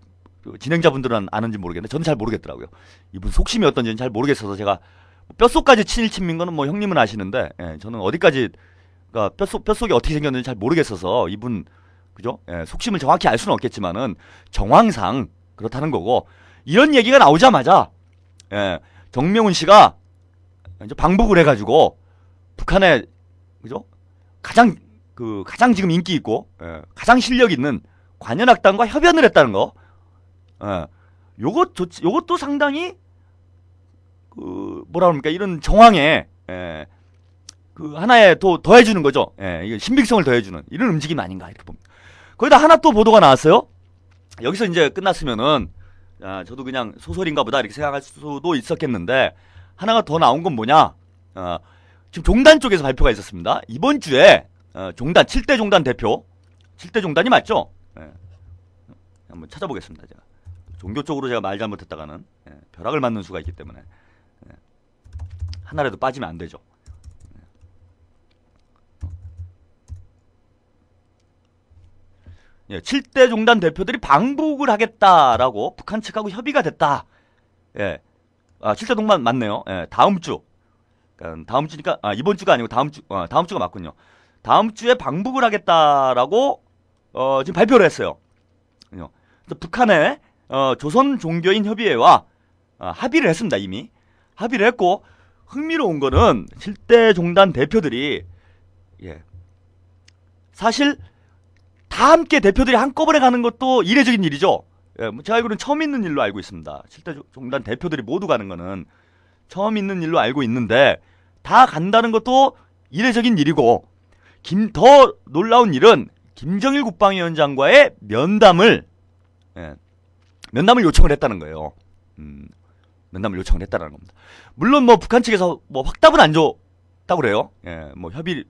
진행자분들은 아는지 모르겠는데 저는 잘 모르겠더라고요. 이분 속심이 어떤지는 잘 모르겠어서 제가 뼛속까지 친일친민 거는 뭐 형님은 아시는데, 예, 저는 어디까지, 그러니까 뼛속이 어떻게 생겼는지 잘 모르겠어서 이분, 그죠? 예, 속심을 정확히 알 수는 없겠지만은 정황상 그렇다는 거고, 이런 얘기가 나오자마자, 예, 정명훈 씨가 이제 방북을 해가지고 북한에, 그죠? 가장 지금 인기 있고, 예, 가장 실력 있는 관현악단과 협연을 했다는 거, 예, 요것도 상당히 뭐라 그럽니까, 이런 정황에, 예, 하나에 더해주는 거죠. 예, 이게 신빙성을 더해주는 이런 움직임 아닌가 이렇게 봅니다. 거기다 하나 또 보도가 나왔어요. 여기서 이제 끝났으면은 저도 그냥 소설인가 보다 이렇게 생각할 수도 있었겠는데, 하나가 더 나온 건 뭐냐? 지금 종단 쪽에서 발표가 있었습니다. 이번 주에 종단 7대 종단 대표, 7대 종단이 맞죠? 예, 한번 찾아보겠습니다. 제가 종교 쪽으로 제가 말 잘못했다가는 벼락을 맞는 수가 있기 때문에 하나라도 빠지면 안 되죠. 예, 7대 종단 대표들이 방북을 하겠다라고 북한 측하고 협의가 됐다. 예. 7대 동반 맞네요. 예, 다음 주. 그러니까 다음 주니까, 이번 주가 아니고 다음 주가 맞군요. 다음 주에 방북을 하겠다라고, 지금 발표를 했어요. 북한의 조선 종교인 협의회와 합의를 했습니다. 이미 합의를 했고, 흥미로운 거는 7대 종단 대표들이 사실 다 함께 대표들이 한꺼번에 가는 것도 이례적인 일이죠. 뭐 제가 알기로는 처음 있는 일로 알고 있습니다. 7대 종단 대표들이 모두 가는 거는 처음 있는 일로 알고 있는데, 다 간다는 것도 이례적인 일이고, 더 놀라운 일은 김정일 국방위원장과의 면담을 요청을 했다는 거예요. 면담을 요청을 했다는 겁니다. 물론 뭐 북한 측에서 뭐 확답은 안 줬다고 그래요. 뭐 협의를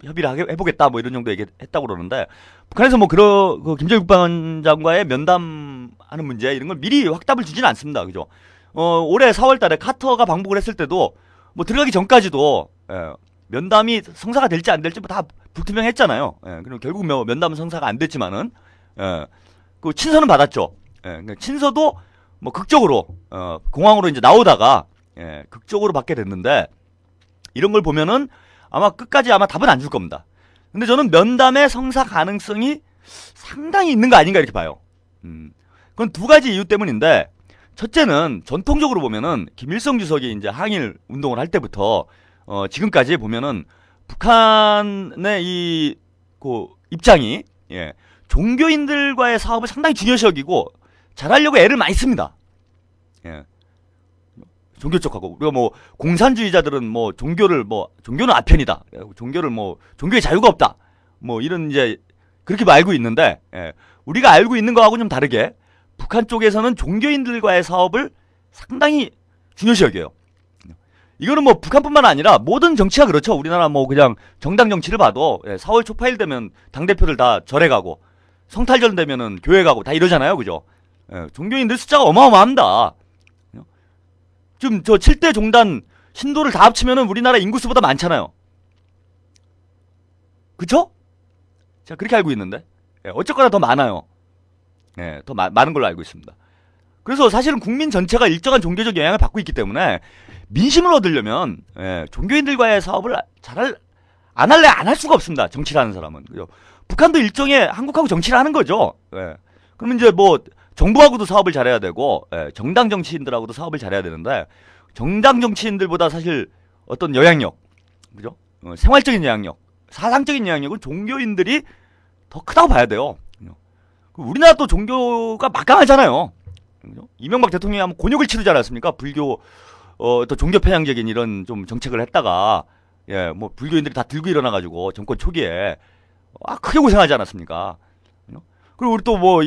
해보겠다 뭐 이런 정도 얘기했다고 그러는데, 북한에서 뭐 그 김정일 국방위원장과의 면담하는 문제 이런 걸 미리 확답을 주지는 않습니다. 그죠? 올해 4월달에 카터가 방북을 했을 때도 뭐 들어가기 전까지도 면담이 성사가 될지 안 될지 뭐 다 불투명했잖아요. 그리고 결국 면담은 성사가 안 됐지만은 그 친서는 받았죠. 그러니까 친서도 뭐 극적으로 공항으로 이제 나오다가 극적으로 받게 됐는데, 이런 걸 보면은 아마 끝까지 아마 답은 안 줄 겁니다. 근데 저는 면담의 성사 가능성이 상당히 있는 거 아닌가 이렇게 봐요. 그건 두 가지 이유 때문인데, 첫째는 전통적으로 보면은 김일성 주석이 이제 항일 운동을 할 때부터 지금까지 보면은 북한의 입장이 종교인들과의 사업을 상당히 중요시 여기고 잘하려고 애를 많이 씁니다. 종교 쪽하고, 우리가 뭐 공산주의자들은 뭐 종교는 아편이다. 종교의 자유가 없다. 뭐 이런 이제 그렇게 알고 있는데, 우리가 알고 있는 거하고는 좀 다르게 북한 쪽에서는 종교인들과의 사업을 상당히 중요시 여겨요. 이거는 뭐 북한뿐만 아니라 모든 정치가 그렇죠. 우리나라 뭐 그냥 정당 정치를 봐도 4월 초파일 되면 당대표들 다 절에 가고, 성탈절 되면은 교회 가고 다 이러잖아요. 그죠? 종교인들 숫자가 어마어마합니다. 지금 저 7대 종단 신도를 다 합치면은 우리나라 인구수보다 많잖아요. 그쵸? 제가 그렇게 알고 있는데. 어쨌거나 더 많아요. 더 많은 걸로 알고 있습니다. 그래서 사실은 국민 전체가 일정한 종교적 영향을 받고 있기 때문에 민심을 얻으려면 종교인들과의 사업을 안 할 수가 없습니다. 정치를 하는 사람은. 그죠? 북한도 일종의 한국하고 정치를 하는 거죠. 그러면 이제 뭐 정부하고도 사업을 잘해야 되고, 정당 정치인들하고도 사업을 잘해야 되는데, 정당 정치인들보다 사실 어떤 영향력, 그죠? 생활적인 영향력, 사상적인 영향력은 종교인들이 더 크다고 봐야 돼요. 우리나라 또 종교가 막강하잖아요. 그죠? 이명박 대통령이 한번 곤욕을 치르지 않았습니까? 불교, 또 종교 편향적인 이런 좀 정책을 했다가, 뭐 불교인들이 다 들고 일어나가지고 정권 초기에 크게 고생하지 않았습니까? 그리고 우리 또 뭐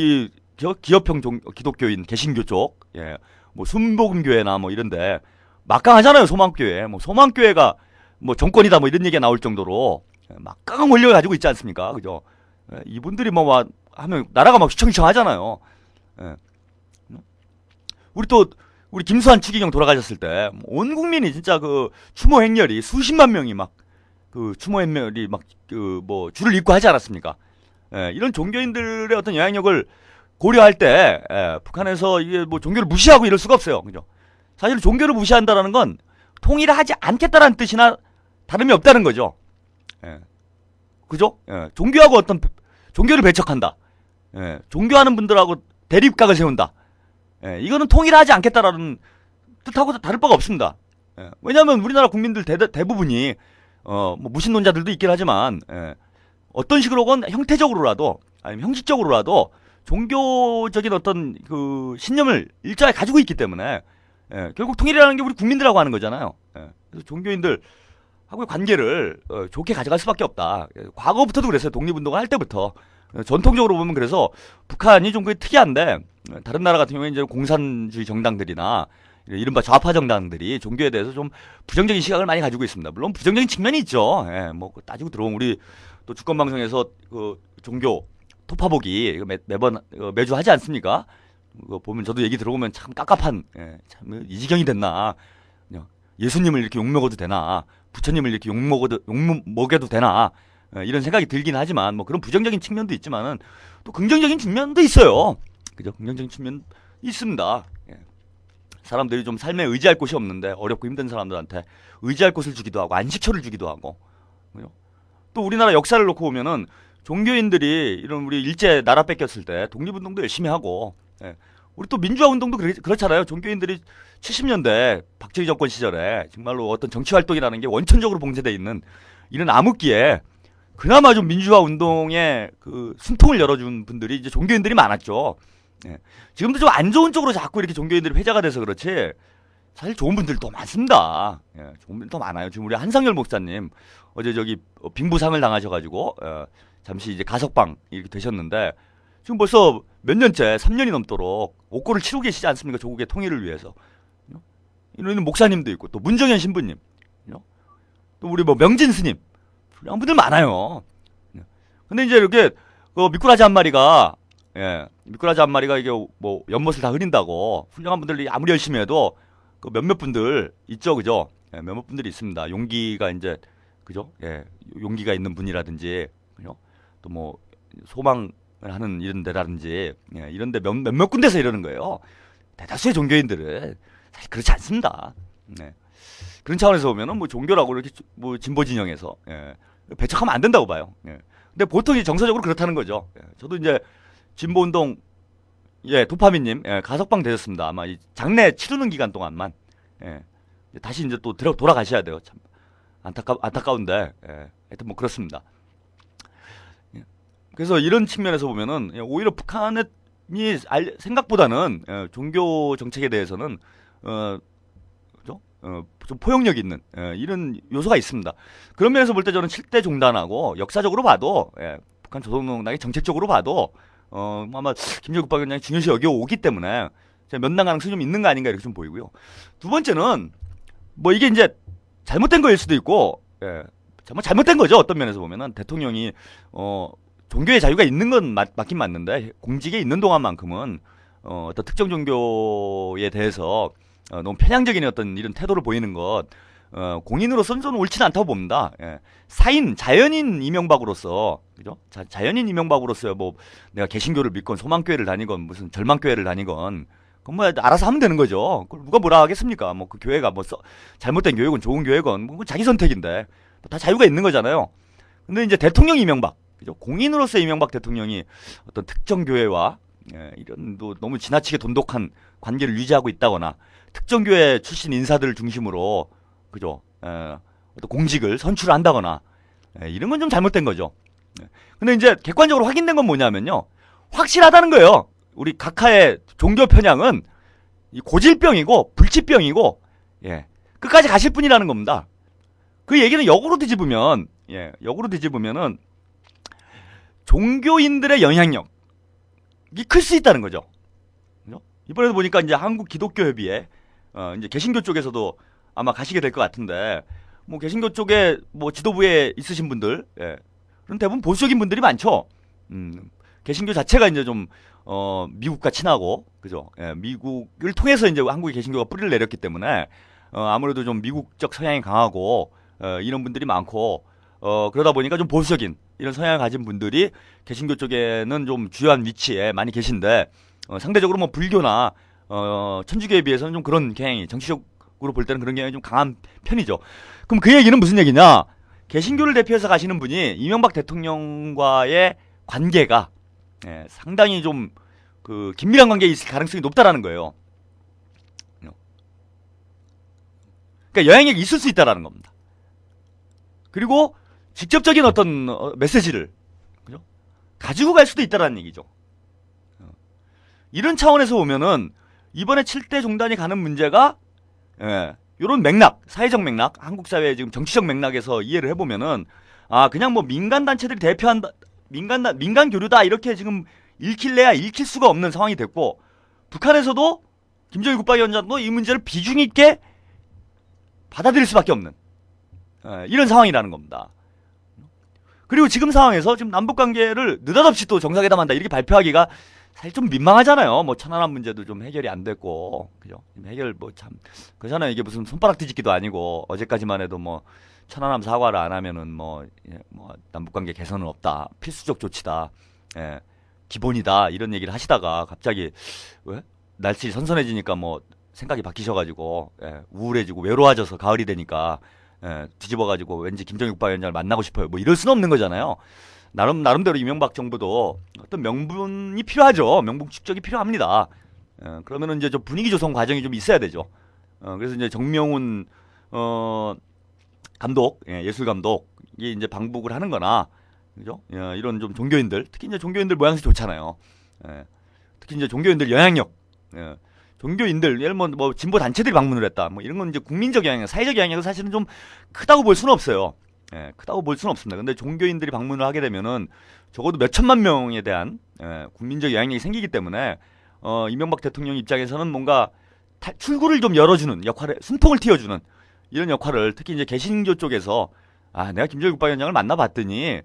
기업형 기독교인 개신교 쪽, 뭐 순복음교회나 뭐 이런데 막강하잖아요. 소망교회, 뭐 소망교회가 뭐 정권이다 뭐 이런 얘기가 나올 정도로 막강한 권력을 가지고 있지 않습니까? 그죠? 이분들이 뭐 하면 나라가 막 휘청휘청하잖아요. 우리 김수환 추기경 돌아가셨을 때 온 국민이 진짜 그 추모 행렬이 수십만 명이 막 그 추모 행렬이 막 그 뭐 줄을 잇고 하지 않았습니까? 이런 종교인들의 어떤 영향력을 고려할 때 북한에서 이게 뭐 종교를 무시하고 이럴 수가 없어요. 그죠? 사실 종교를 무시한다라는 건 통일하지 않겠다라는 뜻이나 다름이 없다는 거죠. 그죠? 종교하고 종교를 배척한다. 종교하는 분들하고 대립각을 세운다. 이거는 통일하지 않겠다라는 뜻하고 다를 바가 없습니다. 왜냐하면 우리나라 국민들 대부분이 뭐 무신론자들도 있긴 하지만 어떤 식으로건 형태적으로라도 아니면 형식적으로라도 종교적인 어떤 그 신념을 일자에 가지고 있기 때문에 결국 통일이라는 게 우리 국민들하고 하는 거잖아요. 그래서 종교인들하고의 관계를 좋게 가져갈 수밖에 없다. 과거부터도 그랬어요. 독립운동을 할 때부터 전통적으로 보면. 그래서 북한이 좀 그게 특이한데, 다른 나라 같은 경우에 이제 공산주의 정당들이나 이른바 좌파 정당들이 종교에 대해서 좀 부정적인 시각을 많이 가지고 있습니다. 물론 부정적인 측면이 있죠. 뭐 따지고 들어오면 우리 또 주권방송에서 그 종교 토파보기 매주 하지 않습니까? 그거 보면 저도 얘기 들어보면 참 깝깝한, 참 이 지경이 됐나? 예수님을 이렇게 욕먹어도 되나? 부처님을 이렇게 욕먹여도 되나? 이런 생각이 들긴 하지만, 뭐 그런 부정적인 측면도 있지만은 또 긍정적인 측면도 있어요. 그죠? 긍정적인 측면 있습니다. 사람들이 좀 삶에 의지할 곳이 없는데, 어렵고 힘든 사람들한테 의지할 곳을 주기도 하고 안식처를 주기도 하고. 그죠? 또 우리나라 역사를 놓고 보면은 종교인들이 이런 우리 일제 나라 뺏겼을 때 독립운동도 열심히 하고, 예. 우리 또 민주화 운동도 그렇잖아요. 종교인들이 70년대 박정희 정권 시절에 정말로 어떤 정치 활동이라는 게 원천적으로 봉쇄돼 있는 이런 암흑기에 그나마 좀 민주화 운동에 그 숨통을 열어준 분들이 이제 종교인들이 많았죠. 예. 지금도 좀 안 좋은 쪽으로 자꾸 이렇게 종교인들이 회자가 돼서 그렇지 사실 좋은 분들도 많습니다. 예, 좋은 분들 더 많아요. 지금 우리 한상열 목사님 어제 저기 빙부상을 당하셔가지고 잠시 이제 가석방 이렇게 되셨는데 지금 벌써 몇 년째 3년이 넘도록 옥고를 치르고 계시지 않습니까? 조국의 통일을 위해서. 이런 목사님도 있고 또 문정현 신부님, 또 우리 뭐 명진 스님, 훌륭한 분들 많아요. 근데 이제 이렇게 미꾸라지 한 마리가 미꾸라지 한 마리가 이게 뭐 연못을 다 흐린다고 훌륭한 분들이 아무리 열심히 해도 그 몇몇 분들 있죠, 그죠? 몇몇 분들이 있습니다. 용기가 이제 그죠? 용기가 있는 분이라든지, 그죠? 또 뭐 소망을 하는 이런 데라든지, 이런데 몇몇 군데서 이러는 거예요. 대다수의 종교인들은 사실 그렇지 않습니다. 그런 차원에서 보면은 뭐 종교라고 이렇게 뭐 진보 진영에서 배척하면 안 된다고 봐요. 근데 보통 이 정서적으로 그렇다는 거죠. 저도 이제 진보 운동 도파민님 가석방 되셨습니다. 아마 이 장례 치르는 기간 동안만 다시 이제 또 돌아가셔야 돼요. 참 안타까운데 하여튼 뭐 그렇습니다. 그래서 이런 측면에서 보면은 오히려 북한이 생각보다는 종교 정책에 대해서는 그죠? 좀 포용력 있는 이런 요소가 있습니다. 그런 면에서 볼 때 저는 7대 종단하고 역사적으로 봐도 북한 조선노동당이 정책적으로 봐도 아마 김정일 국방위원장이 중요시 여겨오기 때문에 면담 가능성이 좀 있는 거 아닌가 이렇게 좀 보이고요. 두 번째는 뭐 이게 이제 잘못된 거일 수도 있고 잘못된 거죠. 어떤 면에서 보면은 대통령이 종교의 자유가 있는 건 맞긴 맞는데 공직에 있는 동안만큼은 어떤 특정 종교에 대해서 너무 편향적인 어떤 이런 태도를 보이는 것 공인으로서는 저는 옳지는 않다고 봅니다. 자연인 이명박으로서 그죠? 자연인 이명박으로서 뭐 내가 개신교를 믿건 소망교회를 다니건 무슨 절망교회를 다니건 그건 뭐 알아서 하면 되는 거죠. 그걸 누가 뭐라 하겠습니까? 뭐 그 교회가 뭐 잘못된 교회건 좋은 교회건 뭐 자기 선택인데 다 자유가 있는 거잖아요. 근데 이제 대통령 이명박 그죠? 공인으로서 이명박 대통령이 어떤 특정 교회와 이런 너무 지나치게 돈독한 관계를 유지하고 있다거나 특정 교회 출신 인사들을 중심으로 그죠? 어떤 공직을 선출을 한다거나 이런 건 좀 잘못된 거죠. 근데 이제 객관적으로 확인된 건 뭐냐면요. 확실하다는 거예요. 우리 각하의 종교 편향은 고질병이고 불치병이고 끝까지 가실 분이라는 겁니다. 그 얘기는 역으로 뒤집으면은 종교인들의 영향력이 클 수 있다는 거죠. 이번에도 보니까 이제 한국 기독교 협의회 이제 개신교 쪽에서도 아마 가시게 될 것 같은데 뭐 개신교 쪽에 뭐 지도부에 있으신 분들 그런 대부분 보수적인 분들이 많죠. 개신교 자체가 이제 좀 미국과 친하고 그죠? 미국을 통해서 이제 한국의 개신교가 뿌리를 내렸기 때문에 아무래도 좀 미국적 성향이 강하고 이런 분들이 많고 그러다 보니까 좀 보수적인 이런 성향을 가진 분들이 개신교 쪽에는 좀 주요한 위치에 많이 계신데 상대적으로 뭐 불교나 천주교에 비해서는 좀 그런 경향이 정치적으로 볼 때는 그런 경향이 좀 강한 편이죠. 그럼 그 얘기는 무슨 얘기냐? 개신교를 대표해서 가시는 분이 이명박 대통령과의 관계가 상당히 좀 그 긴밀한 관계에 있을 가능성이 높다라는 거예요. 그러니까 영향력이 있을 수 있다라는 겁니다. 그리고 직접적인 어떤 메시지를 그죠? 가지고 갈 수도 있다라는 얘기죠. 이런 차원에서 보면은 이번에 7대 종단이 가는 문제가 이런 맥락, 사회적 맥락, 한국 사회의 지금 정치적 맥락에서 이해를 해보면은 그냥 뭐 민간 단체들이 대표한다, 민간 교류다 이렇게 지금 읽힐래야 읽힐 수가 없는 상황이 됐고 북한에서도 김정일 국방위원장도 이 문제를 비중 있게 받아들일 수밖에 없는 이런 상황이라는 겁니다. 그리고 지금 상황에서 지금 남북 관계를 느닷없이 또 정상회담한다 이렇게 발표하기가 사실 좀 민망하잖아요. 뭐 천안함 문제도 좀 해결이 안 됐고 그죠? 해결 뭐 참 그렇잖아요. 이게 무슨 손바닥 뒤집기도 아니고 어제까지만 해도 뭐 천안함 사과를 안 하면은 뭐 남북 관계 개선은 없다, 필수적 조치다, 기본이다 이런 얘기를 하시다가 갑자기 왜 날씨 선선해지니까 뭐 생각이 바뀌셔가지고 우울해지고 외로워져서 가을이 되니까 뒤집어가지고 왠지 김정일 국방위원장을 만나고 싶어요. 뭐 이럴 수는 없는 거잖아요. 나름대로 이명박 정부도 어떤 명분이 필요하죠. 명분 축적이 필요합니다. 그러면은 이제 좀 분위기 조성 과정이 좀 있어야 되죠. 그래서 이제 정명훈 감독, 예술 감독이 이제 방북을 하는 거나, 그죠? 이런 좀 종교인들, 특히 이제 종교인들 모양새 좋잖아요. 특히 이제 종교인들 영향력, 종교인들, 예를 뭐 진보 단체들이 방문을 했다. 뭐 이런 건 이제 국민적 영향력, 사회적 영향력은 사실은 좀 크다고 볼 수는 없어요. 크다고 볼 수는 없습니다. 근데 종교인들이 방문을 하게 되면은 적어도 몇 천만 명에 대한 국민적 영향력이 생기기 때문에 이명박 대통령 입장에서는 뭔가 출구를 좀 열어주는 역할을, 숨통을 틔워주는 이런 역할을, 특히 이제 개신교 쪽에서 내가 김정일 국방위원장을 만나봤더니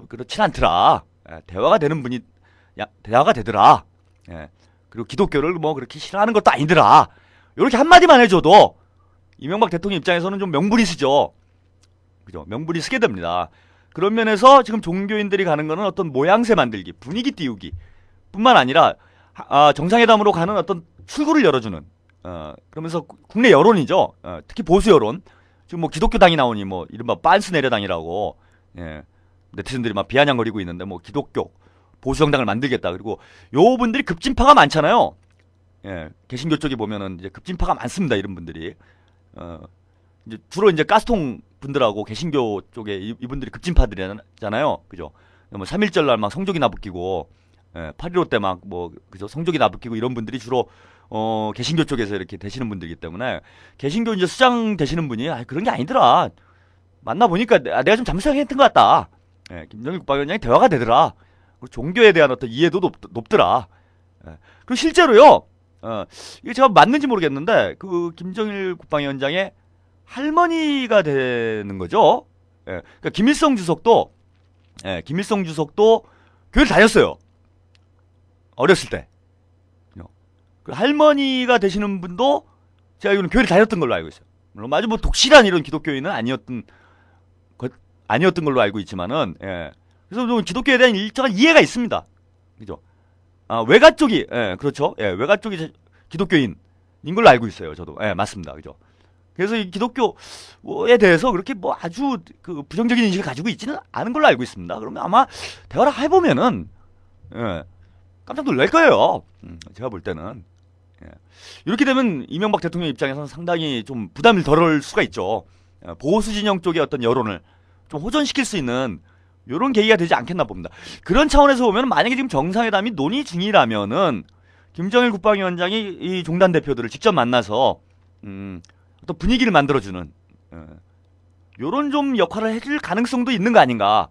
그렇진 않더라. 대화가 되는 분이 대화가 되더라. 그리고 기독교를 뭐 그렇게 싫어하는 것도 아니더라. 이렇게 한마디만 해줘도 이명박 대통령 입장에서는 좀 명분이 쓰죠. 그죠? 명분이 쓰게 됩니다. 그런 면에서 지금 종교인들이 가는 거는 어떤 모양새 만들기, 분위기 띄우기 뿐만 아니라 정상회담으로 가는 어떤 출구를 열어주는, 그러면서 국내 여론이죠. 특히 보수 여론. 지금 뭐 기독교당이 나오니 뭐 이른바 빤스 내려당이라고, 네티즌들이 막 비아냥거리고 있는데, 뭐 기독교 보수 정당을 만들겠다. 그리고 요 분들이 급진파가 많잖아요. 개신교 쪽에 보면은 이제 급진파가 많습니다. 이런 분들이. 이제 주로 이제 가스통 분들하고 개신교 쪽에 이분들이 급진파들이잖아요. 그죠? 뭐 3.1절 날 막 성조기나 붙이고, 8.15 때 막 뭐, 그죠? 성조기나 붙이고 이런 분들이 주로, 개신교 쪽에서 이렇게 되시는 분들이기 때문에, 개신교 이제 수장 되시는 분이, 그런 게 아니더라. 만나보니까 내가 좀 잘못생각했던 것 같다. 김정일 국방위원장이 대화가 되더라. 그리고 종교에 대한 어떤 이해도 높더라. 그리고 실제로요, 이게 제가 맞는지 모르겠는데, 그 김정일 국방위원장의 할머니가 되는 거죠. 그러니까 김일성 주석도 교회를 다녔어요. 어렸을 때. 그 할머니가 되시는 분도 제가 알기로는 교회를 다녔던 걸로 알고 있어요. 물론 아주 뭐 독실한 이런 기독교인은 아니었던 걸로 알고 있지만은, 그래서 좀 기독교에 대한 일정한 이해가 있습니다. 그죠? 외가 쪽이, 그렇죠. 외가 쪽이 기독교인인 걸로 알고 있어요. 저도. 맞습니다. 그죠? 그래서 이 기독교에 대해서 그렇게 뭐 아주 그 부정적인 인식을 가지고 있지는 않은 걸로 알고 있습니다. 그러면 아마 대화를 해보면은, 깜짝 놀랄 거예요. 제가 볼 때는. 이렇게 되면 이명박 대통령 입장에서는 상당히 좀 부담을 덜을 수가 있죠. 보수 진영 쪽의 어떤 여론을 좀 호전시킬 수 있는 이런 계기가 되지 않겠나 봅니다. 그런 차원에서 보면 만약에 지금 정상회담이 논의 중이라면은 김정일 국방위원장이 이 종단 대표들을 직접 만나서 어떤 분위기를 만들어주는 이런 좀 역할을 해줄 가능성도 있는 거 아닌가,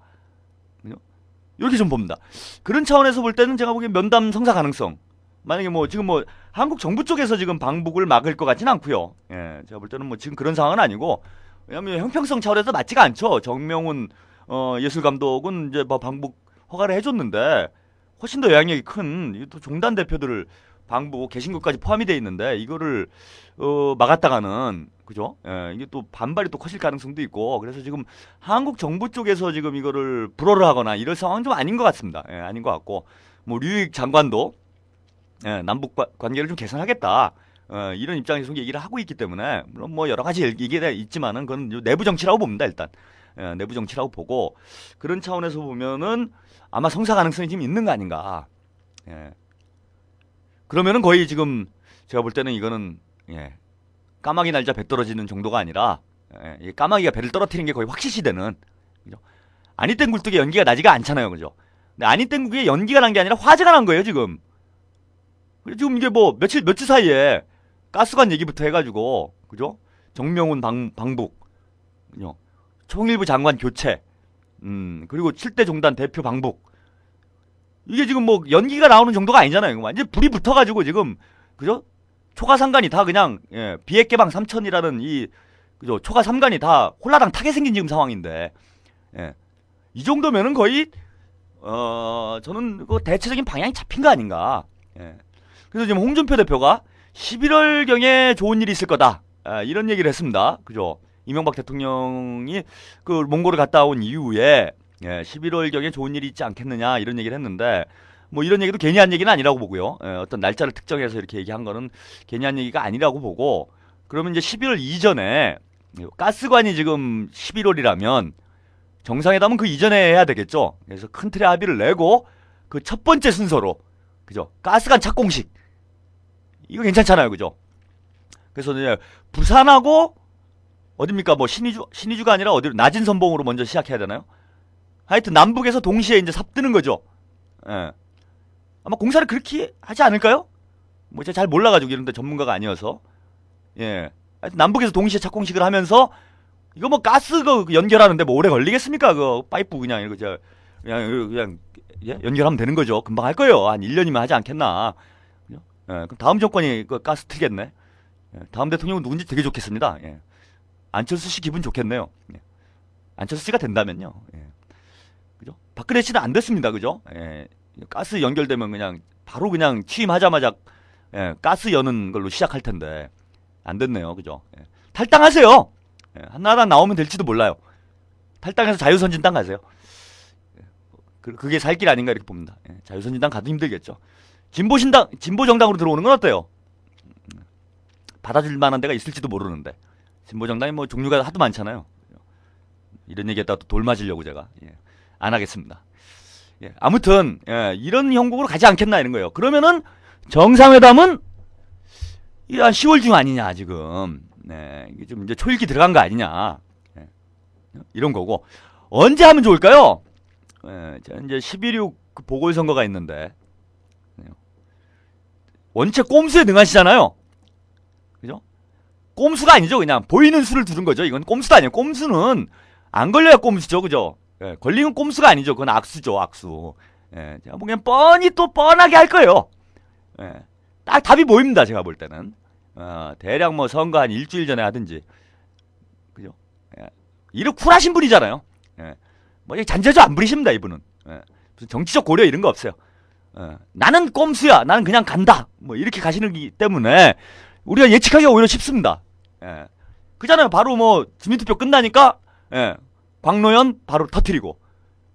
이렇게 좀 봅니다. 그런 차원에서 볼 때는 제가 보기엔 면담 성사 가능성, 만약에 뭐 지금 뭐 한국 정부 쪽에서 지금 방북을 막을 것 같지는 않고요. 제가 볼 때는 뭐 지금 그런 상황은 아니고, 왜냐하면 형평성 차원에서 맞지가 않죠. 정명훈 예술 감독은 이제 뭐 방북 허가를 해줬는데 훨씬 더 영향력이 큰 또 종단 대표들을 방북 개신교까지 포함이 돼 있는데 이거를 막았다가는, 그죠? 이게 또 반발이 또 커질 가능성도 있고, 그래서 지금 한국 정부 쪽에서 지금 이거를 불허를 하거나 이럴 상황은 좀 아닌 것 같습니다. 아닌 것 같고, 뭐 류익 장관도 남북 관계를 좀 개선하겠다, 이런 입장에서 얘기를 하고 있기 때문에, 물론 뭐 여러 가지 얘기가 있지만은 그건 내부 정치라고 봅니다. 일단 내부 정치라고 보고, 그런 차원에서 보면은 아마 성사 가능성이 지금 있는 거 아닌가. 그러면은 거의 지금 제가 볼 때는 이거는 까마귀 날자 배 떨어지는 정도가 아니라, 까마귀가 배를 떨어뜨리는 게 거의 확실시 되는, 그죠? 아니땐 굴뚝에 연기가 나지가 않잖아요. 그죠? 근데 아니땐 굴뚝에 연기가 난 게 아니라 화재가 난 거예요, 지금. 지금 이게 뭐 며칠 사이에 가스관 얘기부터 해가지고, 그죠? 정명훈 방북, 그죠? 총일부 장관 교체, 그리고 7대 종단 대표 방북. 이게 지금 뭐 연기가 나오는 정도가 아니잖아요. 완전 불이 붙어가지고 지금, 그죠? 초가 상간이 다 그냥, 비핵 개방 3천이라는 이, 그죠? 초가 삼간이 다 홀라당 타게 생긴 지금 상황인데, 이 정도면은 거의, 저는 그 대체적인 방향이 잡힌 거 아닌가. 그래서 지금 홍준표 대표가 11월경에 좋은 일이 있을 거다, 이런 얘기를 했습니다. 그죠? 이명박 대통령이 그 몽골을 갔다 온 이후에 11월경에 좋은 일이 있지 않겠느냐, 이런 얘기를 했는데, 뭐 이런 얘기도 괜히 한 얘기는 아니라고 보고요. 어떤 날짜를 특정해서 이렇게 얘기한 거는 괜히 한 얘기가 아니라고 보고, 그러면 이제 11월 이전에 가스관이 지금 11월이라면 정상회담은 그 이전에 해야 되겠죠. 그래서 큰 틀의 합의를 내고 그 첫 번째 순서로 그죠? 가스관 착공식 이거 괜찮잖아요, 그죠? 그래서 이제 부산하고 어딥니까? 뭐 신의주가 아니라 어디로 낮은 선봉으로 먼저 시작해야 되나요? 하여튼 남북에서 동시에 이제 삽뜨는 거죠. 예. 아마 공사를 그렇게 하지 않을까요? 뭐 제가 잘 몰라가지고 이런데 전문가가 아니어서 예. 하여튼 남북에서 동시에 착공식을 하면서 이거 뭐 가스 그 연결하는데 뭐 오래 걸리겠습니까? 그 파이프 그냥 이거 그냥 예? 연결하면 되는 거죠. 금방 할 거예요. 한 1년이면 하지 않겠나. 예. 그럼 다음 정권이 그 가스 틀겠네. 예. 다음 대통령은 누군지 되게 좋겠습니다. 예. 안철수 씨 기분 좋겠네요. 예. 안철수 씨가 된다면요. 예. 그죠? 박근혜 씨는 안 됐습니다. 그죠? 예. 가스 연결되면 그냥 바로 그냥 취임하자마자 예. 가스 여는 걸로 시작할 텐데 안 됐네요. 그죠? 예. 탈당하세요. 예. 한나라당 나오면 될지도 몰라요. 탈당해서 자유선진당 가세요. 그게 살 길 아닌가 이렇게 봅니다. 예, 자유선진당 가도 힘들겠죠. 진보신당, 진보정당으로 들어오는 건 어때요? 받아줄 만한 데가 있을지도 모르는데 진보정당이 뭐 종류가 하도 많잖아요. 이런 얘기했다가 또 돌 맞으려고 제가 예, 안 하겠습니다. 예, 아무튼 예, 이런 형국으로 가지 않겠나 이런 거예요. 그러면은 정상회담은 한 10월 중 아니냐 지금. 네, 이게 좀 이제 초읽기 들어간 거 아니냐. 예, 이런 거고 언제 하면 좋을까요? 예, 이제 11.6 그 보궐선거가 있는데 원체 꼼수에 능하시잖아요. 그죠? 꼼수가 아니죠. 그냥 보이는 수를 두는 거죠. 이건 꼼수도 아니에요. 꼼수는 안 걸려야 꼼수죠. 그죠? 예, 걸리면 꼼수가 아니죠. 그건 악수죠. 악수. 예, 제가 보기엔 뻔히 또 뻔하게 할 거예요. 예, 딱 답이 보입니다. 제가 볼 때는. 대략 뭐 선거 한 일주일 전에 하든지. 그죠? 예, 이렇게 쿨하신 분이잖아요. 예. 뭐 잔재주 안 부리십니다 이분은. 예. 무슨 정치적 고려 이런 거 없어요. 예. 나는 꼼수야. 나는 그냥 간다. 뭐 이렇게 가시는 기 때문에 우리가 예측하기가 오히려 쉽습니다. 예. 그잖아요. 바로 뭐 주민투표 끝나니까 예. 광노현 바로 터트리고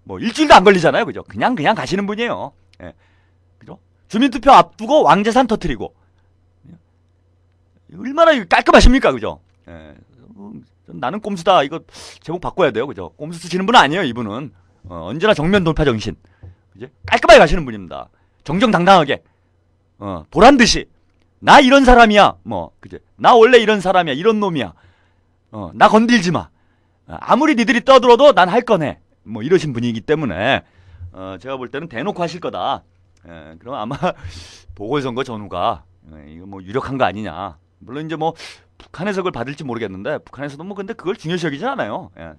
뭐 일주일도 안 걸리잖아요. 그죠? 그냥 가시는 분이에요. 예. 그죠? 주민투표 앞두고 왕재산 터트리고 얼마나 깔끔하십니까? 그죠? 예. 나는 꼼수다. 이거 제목 바꿔야 돼요. 그죠? 꼼수 쓰시는 분은 아니에요. 이분은 언제나 정면 돌파 정신. 그죠? 깔끔하게 가시는 분입니다. 정정당당하게 보란듯이 나 이런 사람이야. 뭐 그죠? 나 원래 이런 사람이야. 이런 놈이야. 나 건들지 마. 아무리 니들이 떠들어도 난 할 거네. 뭐 이러신 분이기 때문에 제가 볼 때는 대놓고 하실 거다. 그럼 아마 보궐선거 전후가 이거 뭐 유력한 거 아니냐. 물론 이제 뭐 북한에서 그걸 받을지 모르겠는데 북한에서도 뭐 근데 그걸 중요시 여기진 않아요. 예.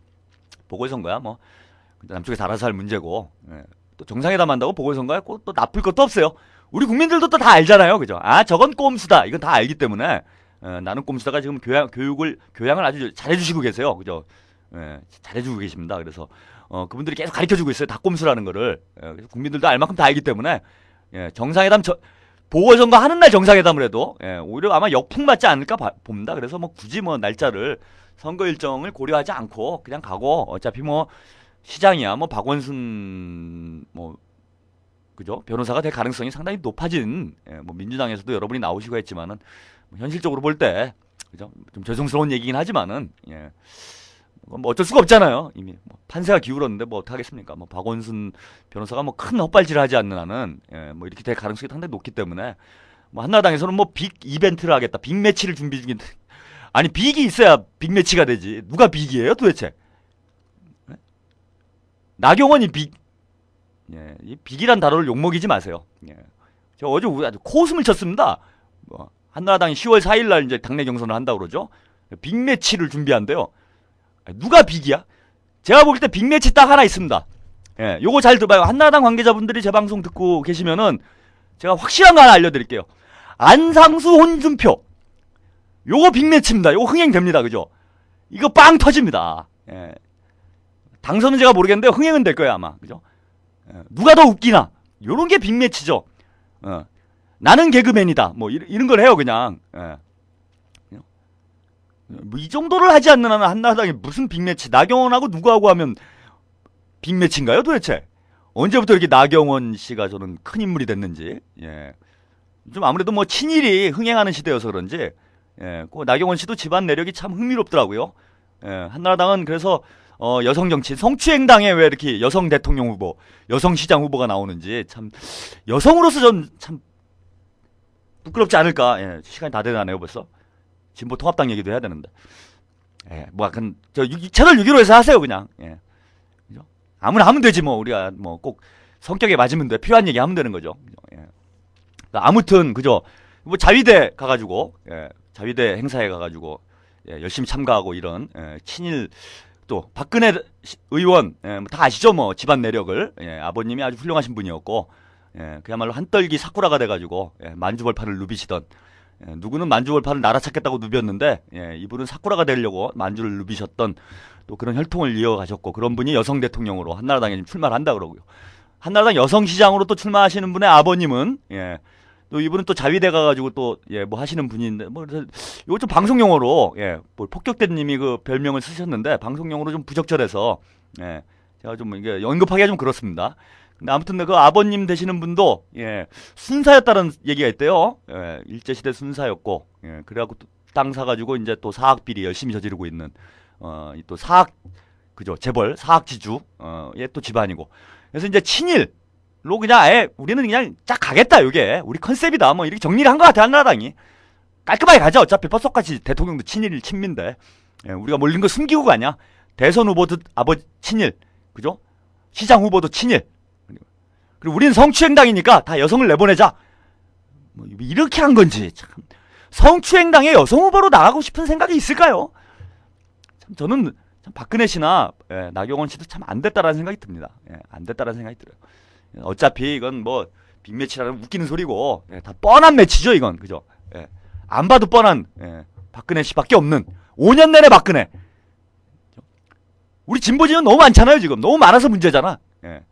보궐선거야 뭐 남쪽에서 알아서 할 문제고 예. 또 정상회담 한다고 보궐선거야 또 나쁠 것도 없어요. 우리 국민들도 또 다 알잖아요. 그죠? 아 저건 꼼수다. 이건 다 알기 때문에 나는 꼼수다가 지금 교양을 아주 잘해주시고 계세요. 그죠? 예. 잘해주고 계십니다. 그래서 그분들이 계속 가르쳐주고 있어요. 다 꼼수라는 거를. 그래서 국민들도 알 만큼 다 알기 때문에 예. 정상회담 보궐선거 하는 날 정상회담을 해도 예, 오히려 아마 역풍 맞지 않을까 봅니다. 그래서 뭐 굳이 뭐 날짜를 선거 일정을 고려하지 않고 그냥 가고 어차피 뭐 시장이야 뭐 박원순 뭐 그죠 변호사가 될 가능성이 상당히 높아진 예, 뭐 민주당에서도 여러분이 나오시고 했지만은 뭐 현실적으로 볼 때 그죠 좀 죄송스러운 얘기긴 하지만은 예. 뭐 어쩔 수가 없잖아요. 이미 뭐 판세가 기울었는데 뭐 어떡하겠습니까? 뭐 박원순 변호사가 뭐 큰 헛발질을 하지 않는 한은 예, 뭐 이렇게 될 가능성이 상당히 높기 때문에 뭐 한나라당에서는 뭐 빅 이벤트를 하겠다, 빅 매치를 준비 중인 아니 빅이 있어야 빅 매치가 되지. 누가 빅이에요 도대체? 네? 나경원이 빅? 예, 이 빅이란 단어를 욕먹이지 마세요. 예. 저 어제 아주 코웃음을 쳤습니다. 뭐 한나라당이 10월 4일날 이제 당내 경선을 한다고 그러죠. 빅 매치를 준비한대요. 누가 빅이야? 제가 볼 때 빅매치 딱 하나 있습니다. 예, 요거 잘 들어봐요. 한나라당 관계자분들이 제 방송 듣고 계시면은 제가 확실한 거 하나 알려드릴게요. 안상수 홍준표 요거 빅매치입니다. 요거 흥행됩니다. 그죠? 이거 빵 터집니다. 예. 당선은 제가 모르겠는데 흥행은 될 거예요 아마. 그죠? 예. 누가 더 웃기나 요런 게 빅매치죠. 나는 개그맨이다 뭐 이런 걸 해요 그냥. 예. 뭐 이 정도를 하지 않는 한은 한나라당이 무슨 빅매치 나경원하고 누구하고 하면 빅매치인가요 도대체? 언제부터 이렇게 나경원 씨가 저는 큰 인물이 됐는지 예. 좀 아무래도 뭐 친일이 흥행하는 시대여서 그런지 예. 그 나경원 씨도 집안 내력이 참 흥미롭더라고요. 예. 한나라당은 그래서 여성 정치, 성추행당에 왜 이렇게 여성 대통령 후보, 여성 시장 후보가 나오는지 참 여성으로서 전 참 부끄럽지 않을까. 예, 시간이 다 되나네요 벌써. 진보 통합당 얘기도 해야 되는데. 예, 뭐 저 채널 615에서 하세요 그냥. 예, 그죠? 아무나 하면 되지 뭐. 우리가 뭐 꼭 성격에 맞으면 돼. 필요한 얘기 하면 되는 거죠. 예. 아무튼 그죠. 뭐 자위대 가가지고, 예, 자위대 행사에 가가지고, 예, 열심히 참가하고 이런, 예, 친일 또 박근혜 의원, 예, 뭐다 아시죠 뭐 집안 내력을. 예, 아버님이 아주 훌륭하신 분이었고, 예, 그야말로 한떨기 사쿠라가 돼가지고, 예, 만주벌판을 누비시던, 예, 누구는 만주벌판을 날아찾겠다고 누볐는데, 예, 이분은 사쿠라가 되려고 만주를 누비셨던 또 그런 혈통을 이어가셨고, 그런 분이 여성 대통령으로 한나라당에 지금 출마를 한다 그러고요. 한나라당 여성시장으로 또 출마하시는 분의 아버님은, 예, 또 이분은 또 자위대 가가지고 또, 예, 뭐 하시는 분인데, 뭐, 이거 좀 방송 용어로, 예, 뭐 폭격대님이 그 별명을 쓰셨는데, 방송 용어로 좀 부적절해서, 예, 제가 좀 이게 언급하기가 좀 그렇습니다. 근데 아무튼 그 아버님 되시는 분도, 예, 순사였다는 얘기가 있대요. 예, 일제시대 순사였고, 예, 그래갖고 또 땅 사가지고 이제 또 사학비리 열심히 저지르고 있는, 또 사학, 그죠, 재벌, 사학지주, 예, 또 집안이고. 그래서 이제 친일로 그냥 아예 우리는 그냥 쫙 가겠다, 요게. 우리 컨셉이다. 뭐 이렇게 정리를 한 것 같아, 한나라당이. 깔끔하게 가자. 어차피 뼛속같이 대통령도 친일, 친민데. 예, 우리가 몰린 거 숨기고 가냐. 대선 후보도 아버지 친일. 그죠? 시장 후보도 친일. 그리고 우리는 성추행당이니까 다 여성을 내보내자. 뭐 이렇게 한 건지. 참. 성추행당에 여성 후보로 나가고 싶은 생각이 있을까요? 참 저는 참 박근혜 씨나, 예, 나경원 씨도 참 안 됐다라는 생각이 듭니다. 예, 안 됐다라는 생각이 들어요. 어차피 이건 뭐 빅매치라는 웃기는 소리고, 예, 다 뻔한 매치죠 이건. 그죠? 예, 안 봐도 뻔한, 예, 박근혜 씨밖에 없는 5년 내내 박근혜. 우리 진보 진영 너무 많잖아요 지금. 너무 많아서 문제잖아. 예.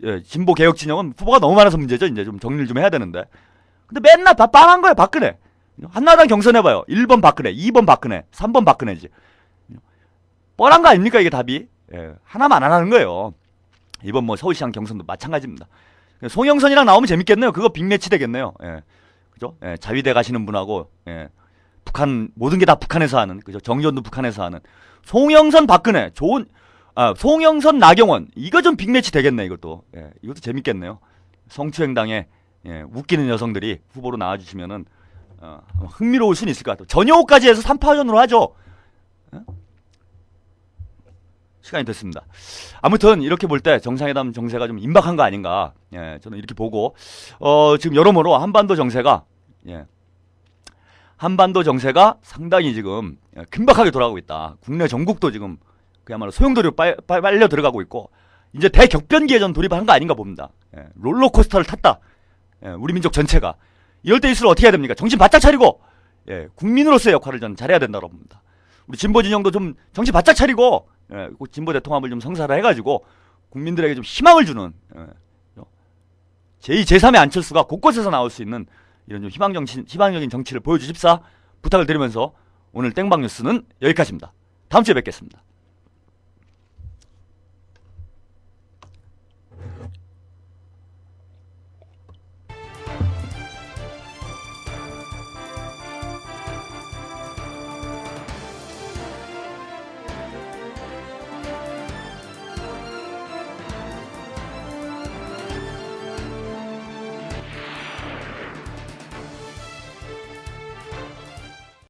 예, 진보 개혁 진영은 후보가 너무 많아서 문제죠. 이제 좀 정리를 좀 해야 되는데. 근데 맨날 다 뻔한 거예요 박근혜. 한나라당 경선해봐요. 1번 박근혜, 2번 박근혜, 3번 박근혜지. 뻔한 거 아닙니까 이게 답이. 예, 하나만 안 하는 거예요. 이번 뭐 서울시장 경선도 마찬가지입니다. 송영선이랑 나오면 재밌겠네요. 그거 빅매치 되겠네요. 예, 그죠? 예, 자위대 가시는 분하고, 예, 북한 모든 게 다 북한에서 하는, 그죠? 정전도 북한에서 하는 송영선 박근혜 좋은, 송영선 나경원 이거 좀 빅매치 되겠네 이것도. 예, 이것도 재밌겠네요. 성추행당에, 예, 웃기는 여성들이 후보로 나와주시면은 흥미로울 수는 있을 것 같아요. 전효까지 해서 3파전으로 하죠. 예? 시간이 됐습니다. 아무튼 이렇게 볼 때 정상회담 정세가 좀 임박한 거 아닌가. 예, 저는 이렇게 보고, 지금 여러모로 한반도 정세가, 예, 한반도 정세가 상당히 지금 긴박하게 돌아가고 있다. 국내 전국도 지금 그야말로 소용돌이로 빨려 들어가고 있고, 이제 대격변기에 전 돌입한 거 아닌가 봅니다. 예, 롤러코스터를 탔다. 예, 우리 민족 전체가. 이럴 때일수록 어떻게 해야 됩니까? 정신 바짝 차리고, 예, 국민으로서의 역할을 저는 잘해야 된다고 봅니다. 우리 진보 진영도 좀 정신 바짝 차리고, 예, 진보 대통합을 좀 성사를 해가지고 국민들에게 좀 희망을 주는, 예, 제2, 제3의 안철수가 곳곳에서 나올 수 있는 이런 좀 희망적인 정치를 보여주십사 부탁을 드리면서 오늘 땡방 뉴스는 여기까지입니다. 다음 주에 뵙겠습니다.